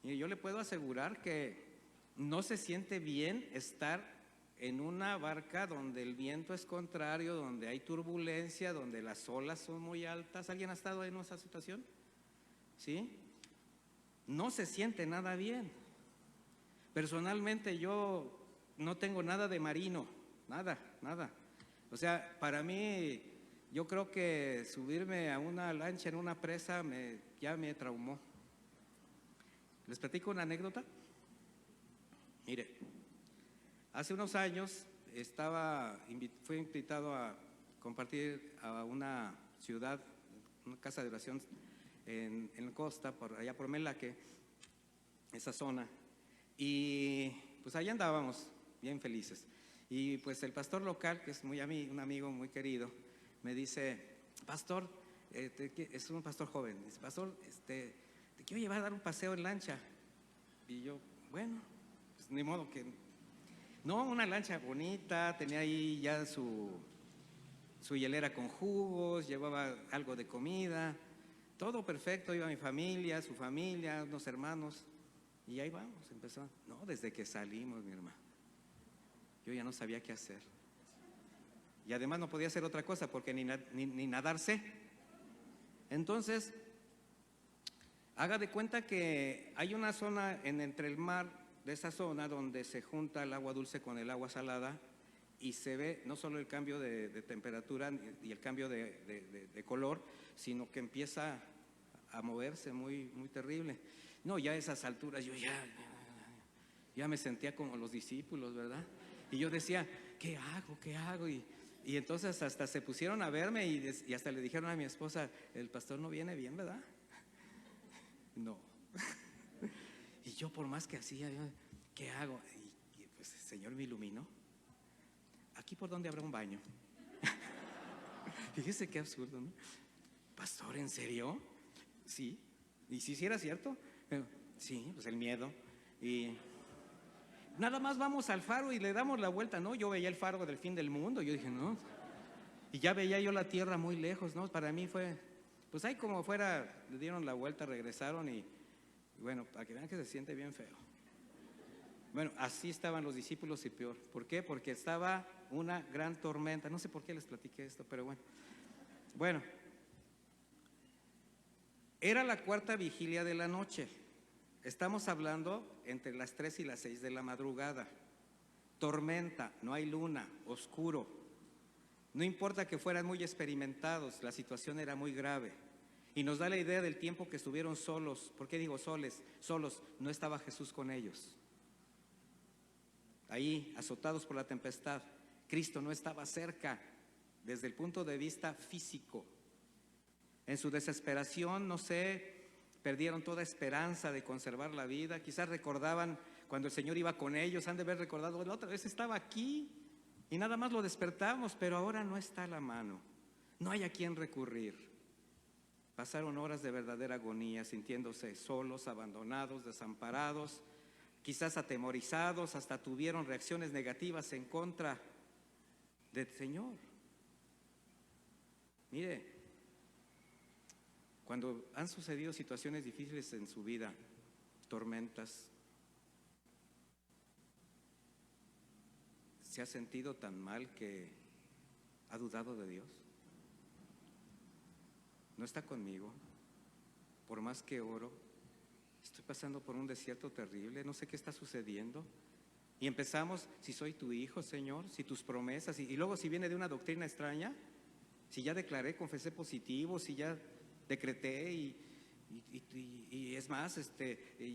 Y yo le puedo asegurar que no se siente bien estar en una barca donde el viento es contrario, donde hay turbulencia, donde las olas son muy altas. ¿Alguien ha estado en esa situación? ¿Sí? No se siente nada bien. Personalmente yo no tengo nada de marino, nada. O sea, para mí, yo creo que subirme a una lancha en una presa ya me traumó. ¿Les platico una anécdota? Mire, hace unos años fui invitado a compartir a una ciudad, una casa de oración en la costa, allá por Melaque, esa zona. Y pues allá andábamos, bien felices. Y pues el pastor local, que es un amigo muy querido, me dice: pastor, es un pastor joven, dice: pastor, te quiero llevar a dar un paseo en lancha. Y yo, bueno, pues ni modo que... No, una lancha bonita, tenía ahí ya su hielera con jugos, llevaba algo de comida, todo perfecto, iba mi familia, su familia, unos hermanos, y ahí vamos, empezó. No, desde que salimos, mi hermano, yo ya no sabía qué hacer. Y además no podía hacer otra cosa porque ni nadar sé. Entonces, haga de cuenta que hay una zona entre el mar, de esa zona donde se junta el agua dulce con el agua salada, y se ve no solo el cambio de temperatura y el cambio de color, sino que empieza a moverse muy, muy terrible. No, ya a esas alturas yo ya me sentía como los discípulos, ¿verdad? Y yo decía: ¿qué hago? Y entonces hasta se pusieron a verme y hasta le dijeron a mi esposa: el pastor no viene bien, ¿verdad? No. Y yo, por más que hacía, ¿qué hago? Y pues el Señor me iluminó. ¿Aquí por dónde habrá un baño? Fíjese qué absurdo, ¿no? Pastor, ¿en serio? Sí. ¿Y si era cierto? Sí, pues el miedo. Y nada más vamos al faro y le damos la vuelta. No, yo veía el faro del fin del mundo. Yo dije, no. Y ya veía yo la tierra muy lejos, ¿no? Para mí fue, pues ahí como fuera, le dieron la vuelta, regresaron y bueno, para que vean que se siente bien feo. Bueno, así estaban los discípulos y peor. ¿Por qué? Porque estaba una gran tormenta. No sé por qué les platiqué esto, pero bueno. Bueno, era la cuarta vigilia de la noche. Estamos hablando entre las 3 y las 6 de la madrugada. Tormenta, no hay luna, oscuro. No importa que fueran muy experimentados, la situación era muy grave. Y nos da la idea del tiempo que estuvieron solos. ¿Por qué digo solos? No estaba Jesús con ellos. Ahí, azotados por la tempestad. Cristo no estaba cerca desde el punto de vista físico. En su desesperación, no sé, perdieron toda esperanza de conservar la vida. Quizás recordaban cuando el Señor iba con ellos, han de haber recordado: la otra vez estaba aquí y nada más lo despertamos, pero ahora no está a la mano. No hay a quien recurrir. Pasaron horas de verdadera agonía, sintiéndose solos, abandonados, desamparados, quizás atemorizados, hasta tuvieron reacciones negativas en contra del Señor. Mire, cuando han sucedido situaciones difíciles en su vida, tormentas, ¿se ha sentido tan mal que ha dudado de Dios? ¿No está conmigo? Por más que oro, estoy pasando por un desierto terrible, no sé qué está sucediendo. Y empezamos, si soy tu hijo, Señor, si tus promesas, y luego si viene de una doctrina extraña, si ya declaré, confesé positivo, si ya decreté y es más,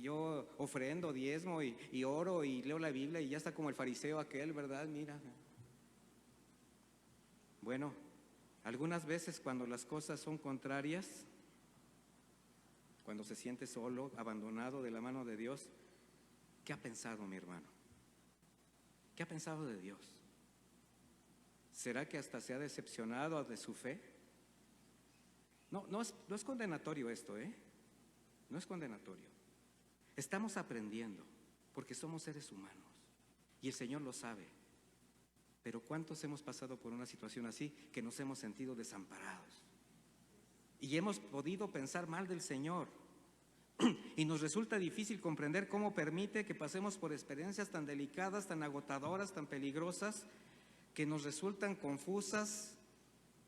yo ofrendo, diezmo y oro y leo la Biblia y ya está como el fariseo aquel, ¿verdad? Mira. Bueno, algunas veces cuando las cosas son contrarias, cuando se siente solo, abandonado de la mano de Dios, ¿qué ha pensado mi hermano? ¿Qué ha pensado de Dios? ¿Será que hasta se ha decepcionado de su fe? No es condenatorio esto, no es condenatorio. Estamos aprendiendo porque somos seres humanos y el Señor lo sabe. Pero ¿cuántos hemos pasado por una situación así que nos hemos sentido desamparados? Y hemos podido pensar mal del Señor. Y nos resulta difícil comprender cómo permite que pasemos por experiencias tan delicadas, tan agotadoras, tan peligrosas, que nos resultan confusas.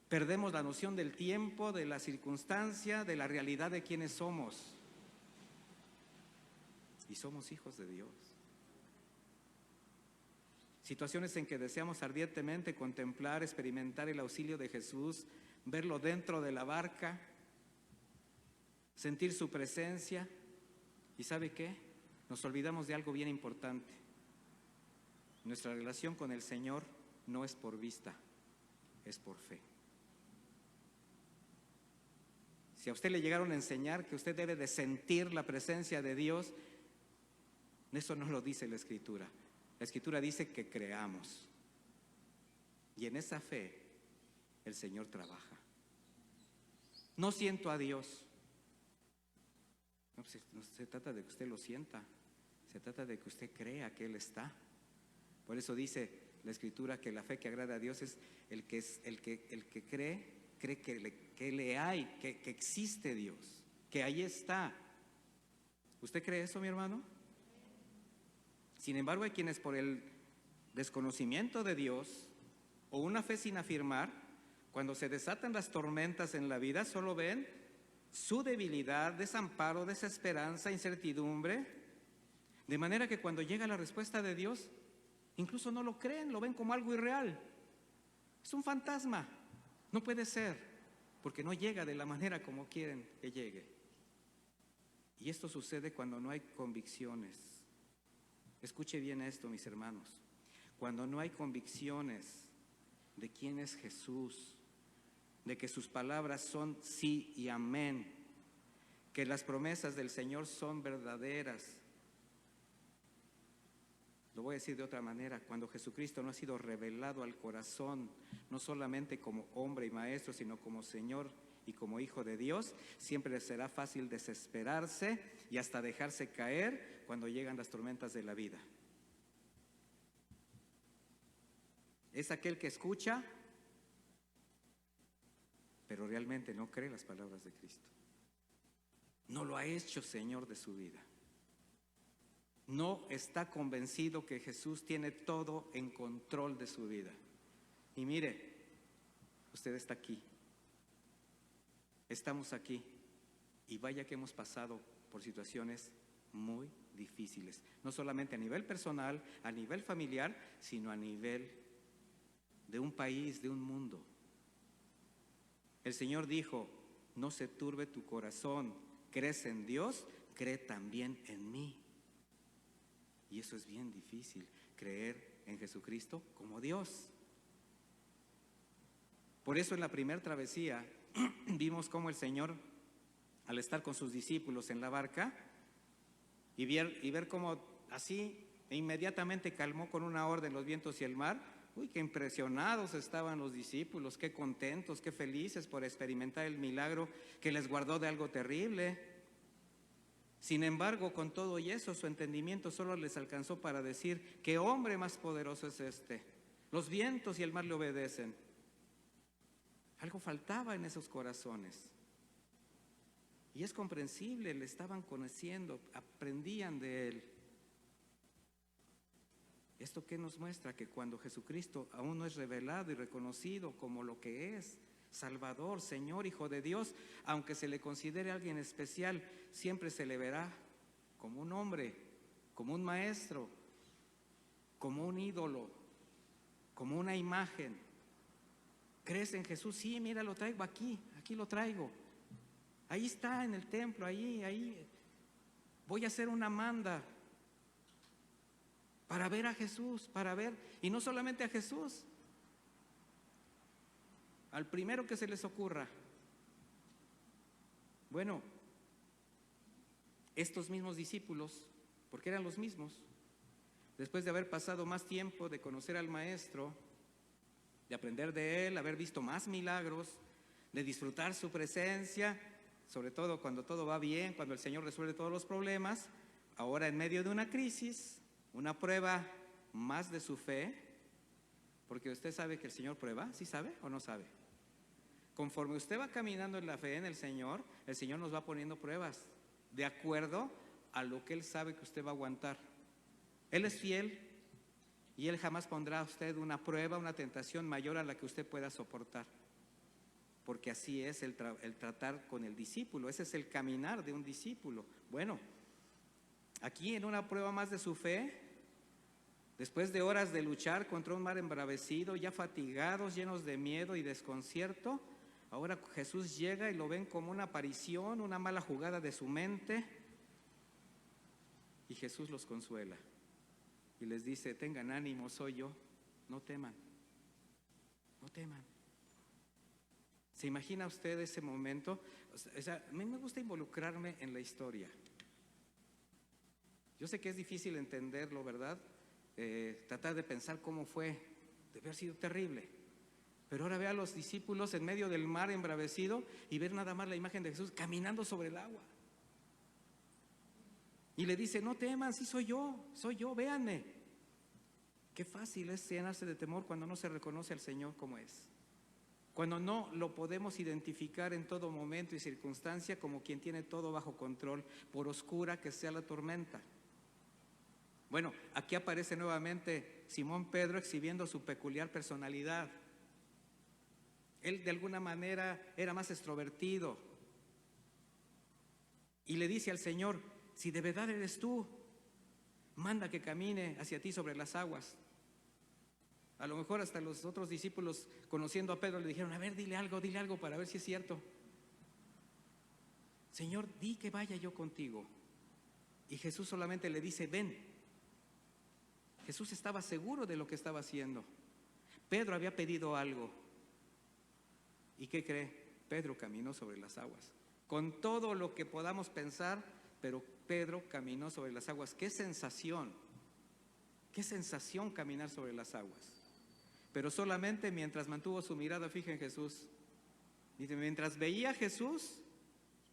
Perdemos la noción del tiempo, de la circunstancia, de la realidad de quiénes somos. Y somos hijos de Dios. Situaciones en que deseamos ardientemente contemplar, experimentar el auxilio de Jesús, verlo dentro de la barca, sentir su presencia. ¿Y sabe qué? Nos olvidamos de algo bien importante. Nuestra relación con el Señor no es por vista, es por fe. Si a usted le llegaron a enseñar que usted debe de sentir la presencia de Dios, eso no lo dice la Escritura. La Escritura dice que creamos. Y en esa fe el Señor trabaja. No siento a Dios. No se trata de que usted lo sienta, se trata de que usted crea que Él está. Por eso dice la Escritura que la fe que agrada a Dios es el que cree que le hay, que existe Dios, que ahí está. ¿Usted cree eso, mi hermano? Sin embargo, hay quienes por el desconocimiento de Dios o una fe sin afirmar, cuando se desatan las tormentas en la vida, solo ven su debilidad, desamparo, desesperanza, incertidumbre, de manera que cuando llega la respuesta de Dios, incluso no lo creen, lo ven como algo irreal. Es un fantasma, no puede ser, porque no llega de la manera como quieren que llegue. Y esto sucede cuando no hay convicciones. Escuche bien esto, mis hermanos. Cuando no hay convicciones de quién es Jesús, de que sus palabras son sí y amén, que las promesas del Señor son verdaderas. Lo voy a decir de otra manera: cuando Jesucristo no ha sido revelado al corazón, no solamente como hombre y maestro, sino como Señor y como Hijo de Dios, siempre les será fácil desesperarse y hasta dejarse caer cuando llegan las tormentas de la vida. Es aquel que escucha, pero realmente no cree las palabras de Cristo. No lo ha hecho Señor de su vida. No está convencido que Jesús tiene todo en control de su vida. Y mire, usted está aquí. Estamos aquí. Y vaya que hemos pasado por situaciones muy difíciles. No solamente a nivel personal, a nivel familiar, sino a nivel de un país, de un mundo. El Señor dijo: no se turbe tu corazón, crees en Dios, cree también en mí. Y eso es bien difícil, creer en Jesucristo como Dios. Por eso en la primera travesía vimos cómo el Señor, al estar con sus discípulos en la barca y ver cómo así inmediatamente calmó con una orden los vientos y el mar. Uy, qué impresionados estaban los discípulos, qué contentos, qué felices por experimentar el milagro que les guardó de algo terrible. Sin embargo, con todo y eso, su entendimiento solo les alcanzó para decir: ¿qué hombre más poderoso es este? Los vientos y el mar le obedecen. Algo faltaba en esos corazones. Y es comprensible, le estaban conociendo, aprendían de él. ¿Esto qué nos muestra? Que cuando Jesucristo aún no es revelado y reconocido como lo que es, Salvador, Señor, Hijo de Dios, aunque se le considere alguien especial, siempre se le verá como un hombre, como un maestro, como un ídolo, como una imagen. ¿Crees en Jesús? Sí, mira, lo traigo aquí lo traigo. Ahí está en el templo, ahí. Voy a hacer una manda para ver a Jesús, y no solamente a Jesús, al primero que se les ocurra. Bueno, estos mismos discípulos, porque eran los mismos, después de haber pasado más tiempo, de conocer al Maestro, de aprender de Él, haber visto más milagros, de disfrutar su presencia, sobre todo cuando todo va bien, cuando el Señor resuelve todos los problemas, ahora en medio de una crisis, una prueba más de su fe, porque usted sabe que el Señor prueba, ¿sí sabe o no sabe? Conforme usted va caminando en la fe en el Señor nos va poniendo pruebas, de acuerdo a lo que Él sabe que usted va a aguantar. Él es fiel y Él jamás pondrá a usted una prueba, una tentación mayor a la que usted pueda soportar, porque así es el tratar con el discípulo, ese es el caminar de un discípulo. Bueno, aquí en una prueba más de su fe, después de horas de luchar contra un mar embravecido, ya fatigados, llenos de miedo y desconcierto, ahora Jesús llega y lo ven como una aparición, una mala jugada de su mente, y Jesús los consuela y les dice: tengan ánimo, soy yo, no teman, no teman. ¿Se imagina usted ese momento? O sea, a mí me gusta involucrarme en la historia. Yo sé que es difícil entenderlo, ¿verdad? Tratar de pensar cómo fue, debe haber sido terrible. Pero ahora ve a los discípulos en medio del mar embravecido y ver nada más la imagen de Jesús caminando sobre el agua. Y le dice: no teman, sí soy yo, véanme. Qué fácil es llenarse de temor cuando no se reconoce al Señor como es. Cuando no lo podemos identificar en todo momento y circunstancia como quien tiene todo bajo control, por oscura que sea la tormenta. Bueno, aquí aparece nuevamente Simón Pedro exhibiendo su peculiar personalidad. Él de alguna manera era más extrovertido y le dice al Señor: si de verdad eres tú, manda que camine hacia ti sobre las aguas. A lo mejor hasta los otros discípulos, conociendo a Pedro, le dijeron: a ver, dile algo para ver si es cierto. Señor, di que vaya yo contigo. Y Jesús solamente le dice: ven. Jesús estaba seguro de lo que estaba haciendo. Pedro había pedido algo. ¿Y qué cree? Pedro caminó sobre las aguas. Con todo lo que podamos pensar, pero Pedro caminó sobre las aguas. ¡Qué sensación! ¡Qué sensación caminar sobre las aguas! Pero solamente mientras mantuvo su mirada fija en Jesús. Dice, mientras veía a Jesús,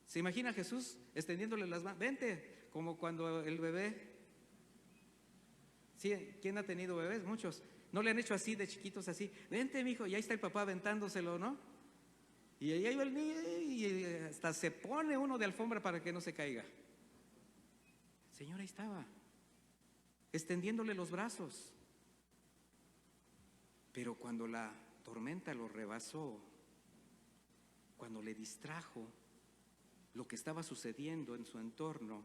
se imagina a Jesús extendiéndole las manos. Vente, como cuando el bebé. ¿Sí? ¿Quién ha tenido bebés? Muchos. ¿No le han hecho así de chiquitos así? Vente, mijo, y ahí está el papá aventándoselo, ¿no? Y ahí va el niño y hasta se pone uno de alfombra para que no se caiga. El Señor ahí estaba, extendiéndole los brazos. Pero cuando la tormenta lo rebasó, cuando le distrajo lo que estaba sucediendo en su entorno,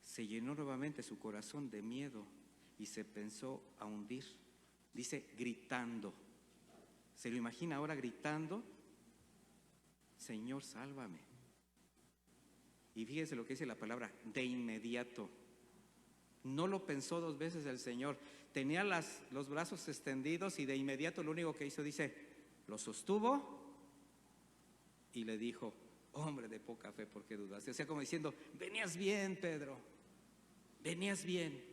se llenó nuevamente su corazón de miedo y se pensó a hundir. Dice, gritando. ¿Se lo imagina ahora gritando? Señor, sálvame. Y fíjese lo que dice la palabra, de inmediato. No lo pensó dos veces el Señor. Tenía los brazos extendidos y de inmediato lo único que hizo, dice, lo sostuvo y le dijo, hombre de poca fe, ¿por qué dudaste? O sea, como diciendo, venías bien, Pedro, venías bien.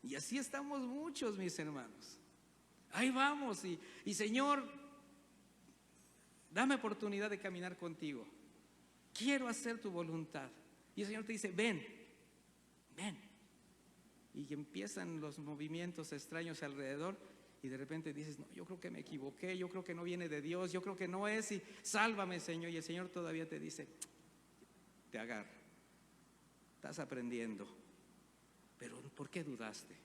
Y así estamos muchos, mis hermanos. Ahí vamos y Señor, dame oportunidad de caminar contigo. Quiero hacer tu voluntad. Y el Señor te dice, ven, ven. Y empiezan los movimientos extraños alrededor y de repente dices, no, yo creo que me equivoqué, yo creo que no viene de Dios, yo creo que no es, y sálvame, Señor. Y el Señor todavía te dice, te agarro, estás aprendiendo. Pero ¿por qué dudaste?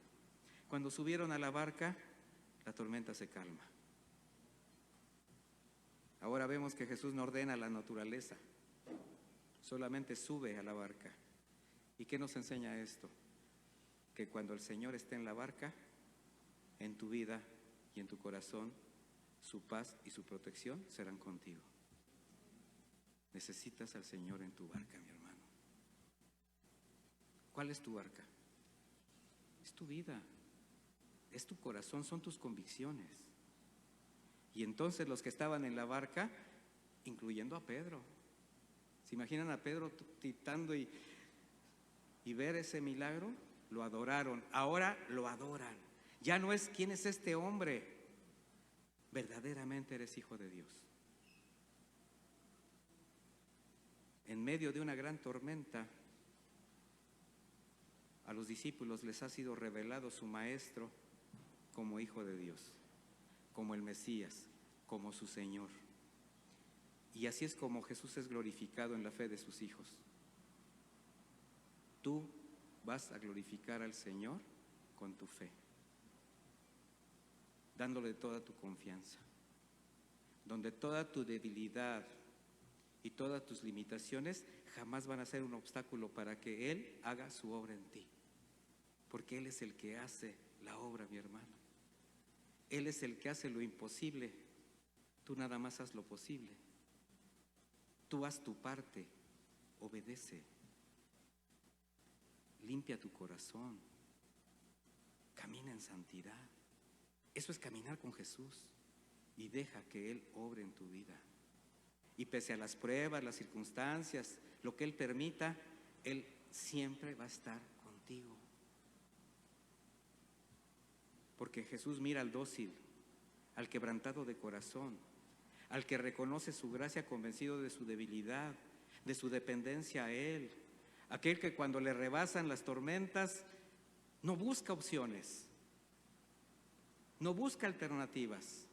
Cuando subieron a la barca, la tormenta se calma. Ahora vemos que Jesús no ordena a la naturaleza, solamente sube a la barca. ¿Y qué nos enseña esto? Que cuando el Señor esté en la barca, en tu vida y en tu corazón, su paz y su protección serán contigo. Necesitas al Señor en tu barca, mi hermano. ¿Cuál es tu barca? Es tu vida, es tu corazón, son tus convicciones. Y entonces los que estaban en la barca, incluyendo a Pedro, ¿se imaginan a Pedro titando y ver ese milagro? Lo adoraron, ahora lo adoran. Ya no es quién es este hombre, verdaderamente eres hijo de Dios. En medio de una gran tormenta, a los discípulos les ha sido revelado su Maestro como Hijo de Dios, como el Mesías, como su Señor. Y así es como Jesús es glorificado en la fe de sus hijos. Tú vas a glorificar al Señor con tu fe, dándole toda tu confianza, donde toda tu debilidad y todas tus limitaciones jamás van a ser un obstáculo para que Él haga su obra en ti, porque Él es el que hace la obra, mi hermano. Él es el que hace lo imposible, tú nada más haz lo posible. Tú haz tu parte, obedece, limpia tu corazón, camina en santidad. Eso es caminar con Jesús y deja que Él obre en tu vida. Y pese a las pruebas, las circunstancias, lo que Él permita, Él siempre va a estar contigo. Porque Jesús mira al dócil, al quebrantado de corazón, al que reconoce su gracia convencido de su debilidad, de su dependencia a Él, aquel que cuando le rebasan las tormentas no busca opciones, no busca alternativas,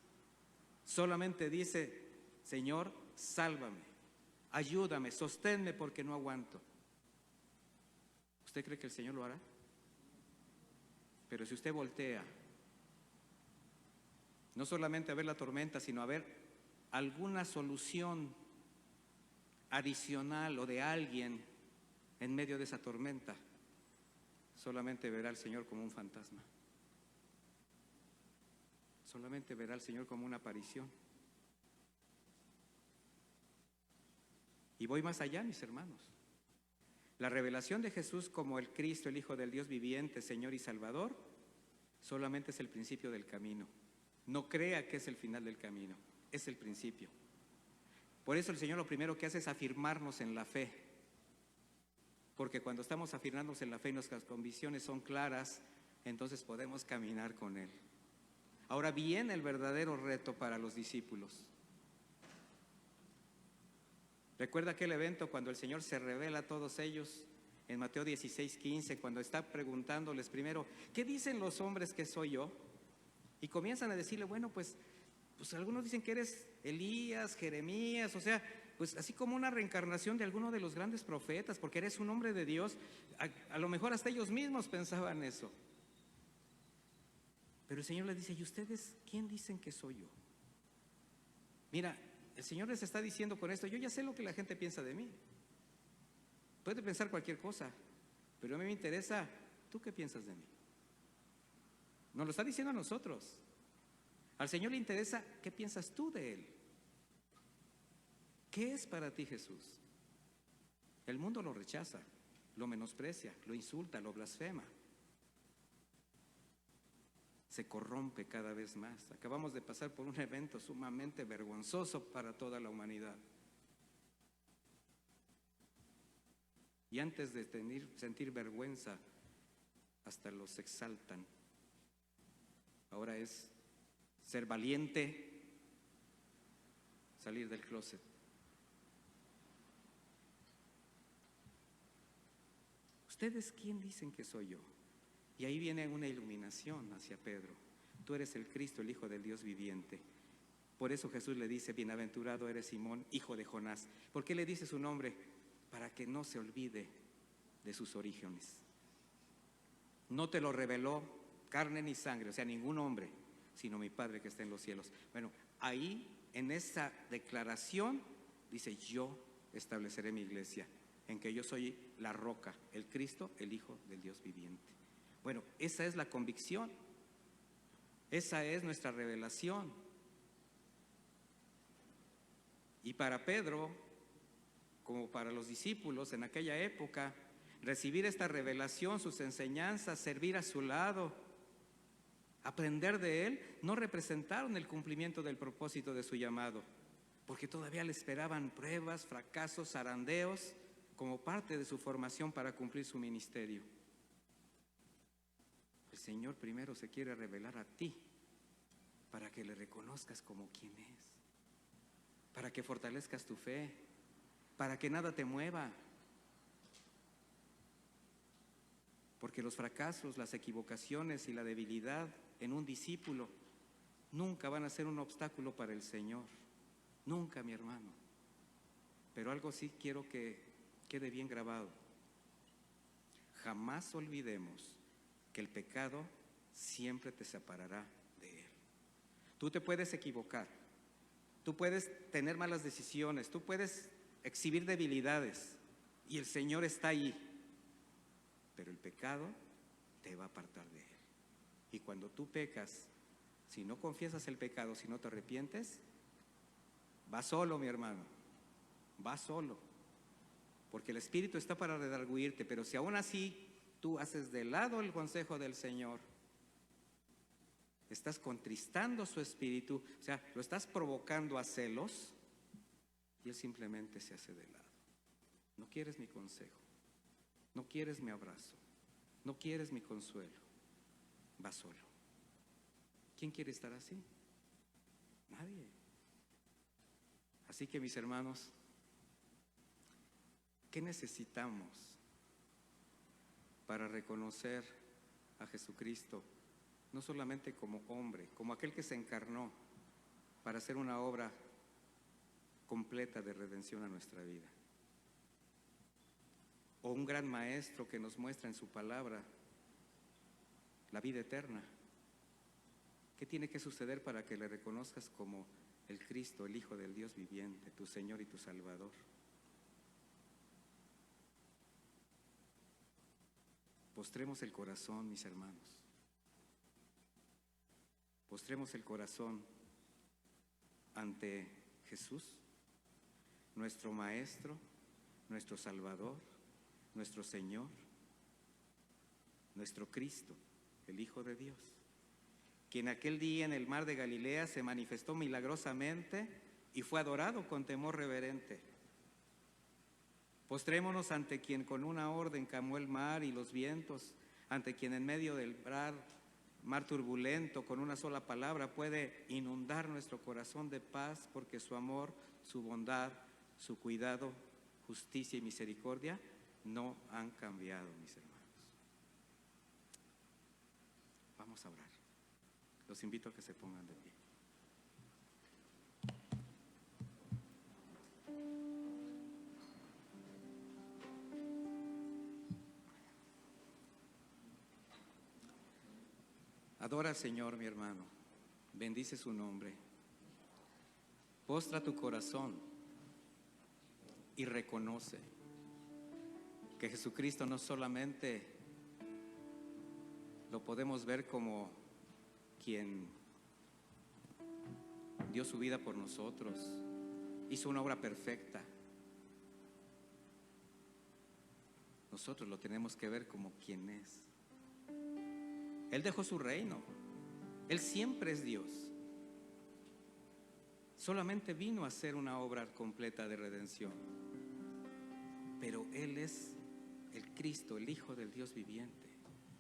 solamente dice: Señor, sálvame, ayúdame, sosténme porque no aguanto. ¿Usted cree que el Señor lo hará? Pero si usted voltea, no solamente a ver la tormenta, sino a ver alguna solución adicional o de alguien en medio de esa tormenta, solamente verá al Señor como un fantasma, solamente verá al Señor como una aparición. Y voy más allá, mis hermanos. La revelación de Jesús como el Cristo, el Hijo del Dios viviente, Señor y Salvador, solamente es el principio del camino. No crea que es el final del camino, es el principio. Por eso el Señor lo primero que hace es afirmarnos en la fe, porque cuando estamos afirmándonos en la fe y nuestras convicciones son claras, entonces podemos caminar con Él. Ahora viene el verdadero reto para los discípulos. ¿Recuerda aquel evento cuando el Señor se revela a todos ellos en Mateo 16:15, cuando está preguntándoles primero: ¿qué dicen los hombres que soy yo? Y comienzan a decirle: bueno, pues algunos dicen que eres Elías, Jeremías, o sea, pues así como una reencarnación de alguno de los grandes profetas, porque eres un hombre de Dios. A lo mejor hasta ellos mismos pensaban eso. Pero el Señor les dice: ¿y ustedes quién dicen que soy yo? Mira, el Señor les está diciendo con esto: yo ya sé lo que la gente piensa de mí. Puede pensar cualquier cosa, pero a mí me interesa, ¿tú qué piensas de mí? Nos lo está diciendo a nosotros. Al Señor le interesa qué piensas tú de Él. ¿Qué es para ti Jesús? El mundo lo rechaza, lo menosprecia, lo insulta, lo blasfema. Se corrompe cada vez más. Acabamos de pasar por un evento sumamente vergonzoso para toda la humanidad. Y antes de sentir vergüenza, hasta los exaltan. Ahora es ser valiente, salir del closet. ¿Ustedes quién dicen que soy yo? Y ahí viene una iluminación hacia Pedro. Tú eres el Cristo, el Hijo del Dios viviente. Por eso Jesús le dice: bienaventurado eres Simón, hijo de Jonás. ¿Por qué le dice su nombre? Para que no se olvide de sus orígenes. No te lo reveló carne ni sangre, o sea, ningún hombre, sino mi Padre que está en los cielos. Bueno, ahí en esa declaración dice: yo estableceré mi iglesia, en que yo soy la roca, el Cristo, el Hijo del Dios viviente. Bueno, esa es la convicción. Esa es nuestra revelación. Y para Pedro, como para los discípulos en aquella época, recibir esta revelación, sus enseñanzas, servir a su lado, aprender de él, no representaron el cumplimiento del propósito de su llamado, porque todavía le esperaban pruebas, fracasos, zarandeos, como parte de su formación para cumplir su ministerio. El Señor primero se quiere revelar a ti para que le reconozcas como quien es, para que fortalezcas tu fe, para que nada te mueva. Porque los fracasos, las equivocaciones y la debilidad en un discípulo nunca van a ser un obstáculo para el Señor. Nunca, mi hermano. Pero algo sí quiero que quede bien grabado. Jamás olvidemos que el pecado siempre te separará de Él. Tú te puedes equivocar, tú puedes tener malas decisiones, tú puedes exhibir debilidades y el Señor está ahí, pero el pecado te va a apartar de Él. Y cuando tú pecas, si no confiesas el pecado, si no te arrepientes, vas solo, mi hermano, vas solo, porque el Espíritu está para redarguirte, pero si aún así tú haces de lado el consejo del Señor, estás contristando su espíritu, o sea, lo estás provocando a celos y Él simplemente se hace de lado. No quieres mi consejo, no quieres mi abrazo, no quieres mi consuelo, vas solo. ¿Quién quiere estar así? Nadie. Así que, mis hermanos, ¿qué necesitamos para reconocer a Jesucristo, no solamente como hombre, como aquel que se encarnó para hacer una obra completa de redención a nuestra vida? O un gran maestro que nos muestra en su palabra la vida eterna. ¿Qué tiene que suceder para que le reconozcas como el Cristo, el Hijo del Dios viviente, tu Señor y tu Salvador? Postremos el corazón, mis hermanos. Postremos el corazón ante Jesús, nuestro Maestro, nuestro Salvador, nuestro Señor, nuestro Cristo, el Hijo de Dios, quien aquel día en el mar de Galilea se manifestó milagrosamente y fue adorado con temor reverente. Postrémonos ante quien con una orden calmó el mar y los vientos, ante quien en medio del mar turbulento con una sola palabra puede inundar nuestro corazón de paz, porque su amor, su bondad, su cuidado, justicia y misericordia no han cambiado, mis hermanos. Vamos a orar. Los invito a que se pongan de pie. Adora al Señor, mi hermano. Bendice su nombre. Postra tu corazón y reconoce que Jesucristo no solamente lo podemos ver como quien dio su vida por nosotros, hizo una obra perfecta. Nosotros lo tenemos que ver como quien es. Él dejó su reino. Él siempre es Dios. Solamente vino a hacer una obra completa de redención. Pero Él es el Cristo, el Hijo del Dios viviente,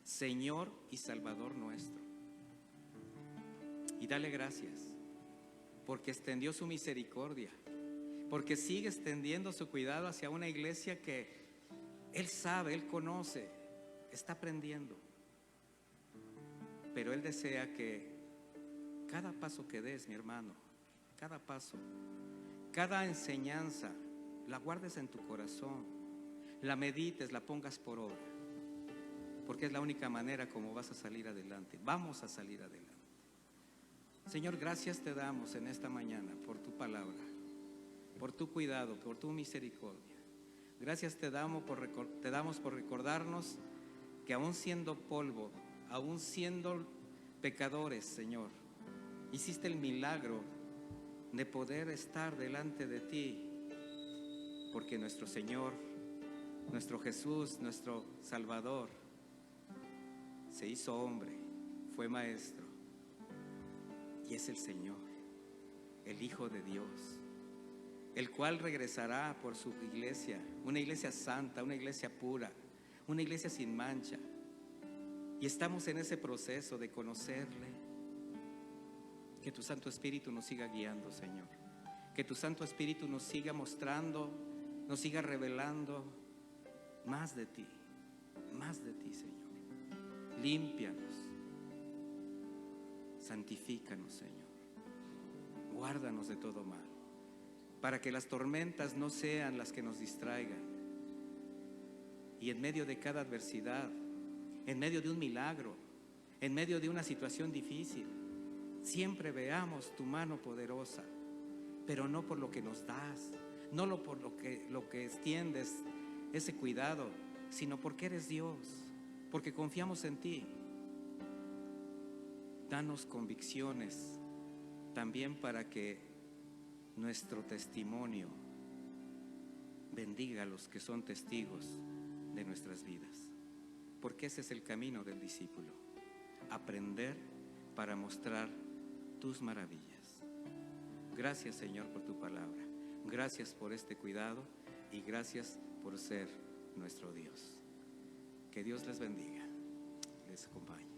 Señor y Salvador nuestro. Y dale gracias, porque extendió su misericordia, porque sigue extendiendo su cuidado hacia una iglesia que Él sabe, Él conoce, está aprendiendo. Pero Él desea que cada paso que des, mi hermano, cada paso, cada enseñanza, la guardes en tu corazón, la medites, la pongas por obra, porque es la única manera como vas a salir adelante. Vamos a salir adelante. Señor, gracias te damos en esta mañana por tu palabra, por tu cuidado, por tu misericordia. Gracias te damos por recordarnos que aún siendo polvo, aún siendo pecadores, Señor. Hiciste el milagro de poder estar delante de ti, porque nuestro Señor, nuestro Jesús, nuestro Salvador, se hizo hombre, fue maestro y es el Señor, el Hijo de Dios, el cual regresará por su iglesia, una iglesia santa, una iglesia pura, una iglesia sin mancha. Y estamos en ese proceso de conocerle. Que tu Santo Espíritu nos siga guiando, Señor. Que tu Santo Espíritu nos siga mostrando, nos siga revelando más de ti, Señor. Límpianos, santifícanos, Señor. Guárdanos de todo mal, para que las tormentas no sean las que nos distraigan. Y en medio de cada adversidad, en medio de un milagro, en medio de una situación difícil, siempre veamos tu mano poderosa, pero no por lo que nos das, no por lo que extiendes ese cuidado, sino porque eres Dios, porque confiamos en ti. Danos convicciones también para que nuestro testimonio bendiga a los que son testigos de nuestras vidas, porque ese es el camino del discípulo: aprender para mostrar tus maravillas. Gracias, Señor, por tu palabra. Gracias por este cuidado y gracias por ser nuestro Dios. Que Dios les bendiga, les acompañe.